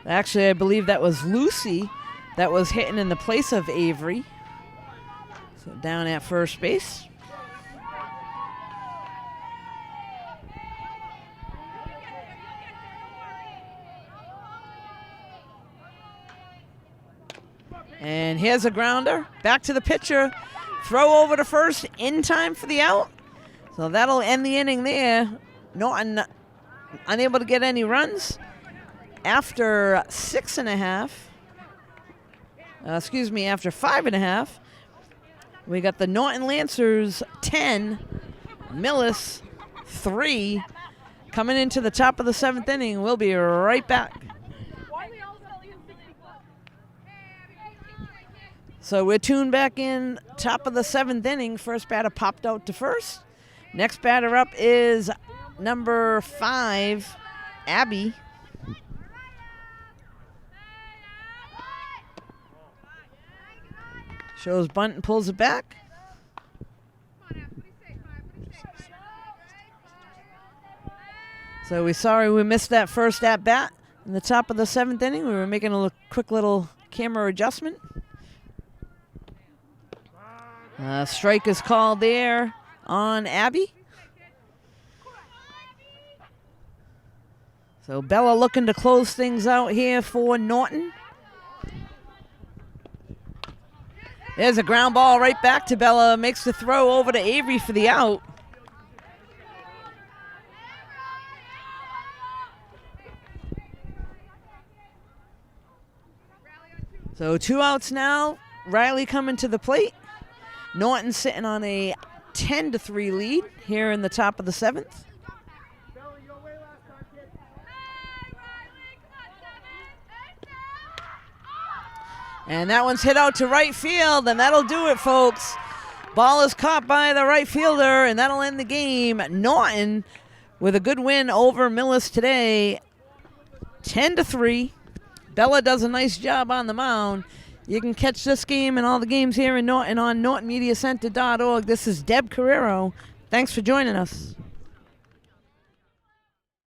Actually, I believe that was Lucy that was hitting in the place of Avery. So down at first base. And here's a grounder. Back to the pitcher. Throw over to first in time for the out. So that'll end the inning there. Norton unable to get any runs. After 6.5. After 5.5, we got the Norton Lancers 10, Millis 3. Coming into the top of the 7th inning. We'll be right back. So we're tuned back in, top of the 7th inning. First batter popped out to first. Next batter up is number 5, Abby. Shows bunt and pulls it back. So we're sorry we missed that first at bat in the top of the 7th inning. We were making a quick little camera adjustment. Strike is called there on Abby. So Bella looking to close things out here for Norton. There's a ground ball right back to Bella. Makes the throw over to Avery for the out. So 2 outs now. Riley coming to the plate. Norton sitting on a 10-3 lead here in the top of the 7th. And that one's hit out to right field, and that'll do it, folks. Ball is caught by the right fielder, and that'll end the game. Norton with a good win over Millis today, 10-3. Bella does a nice job on the mound. You can catch this game and all the games here in Norton on NortonMediaCenter.org. This is Deb Carrero. Thanks for joining us.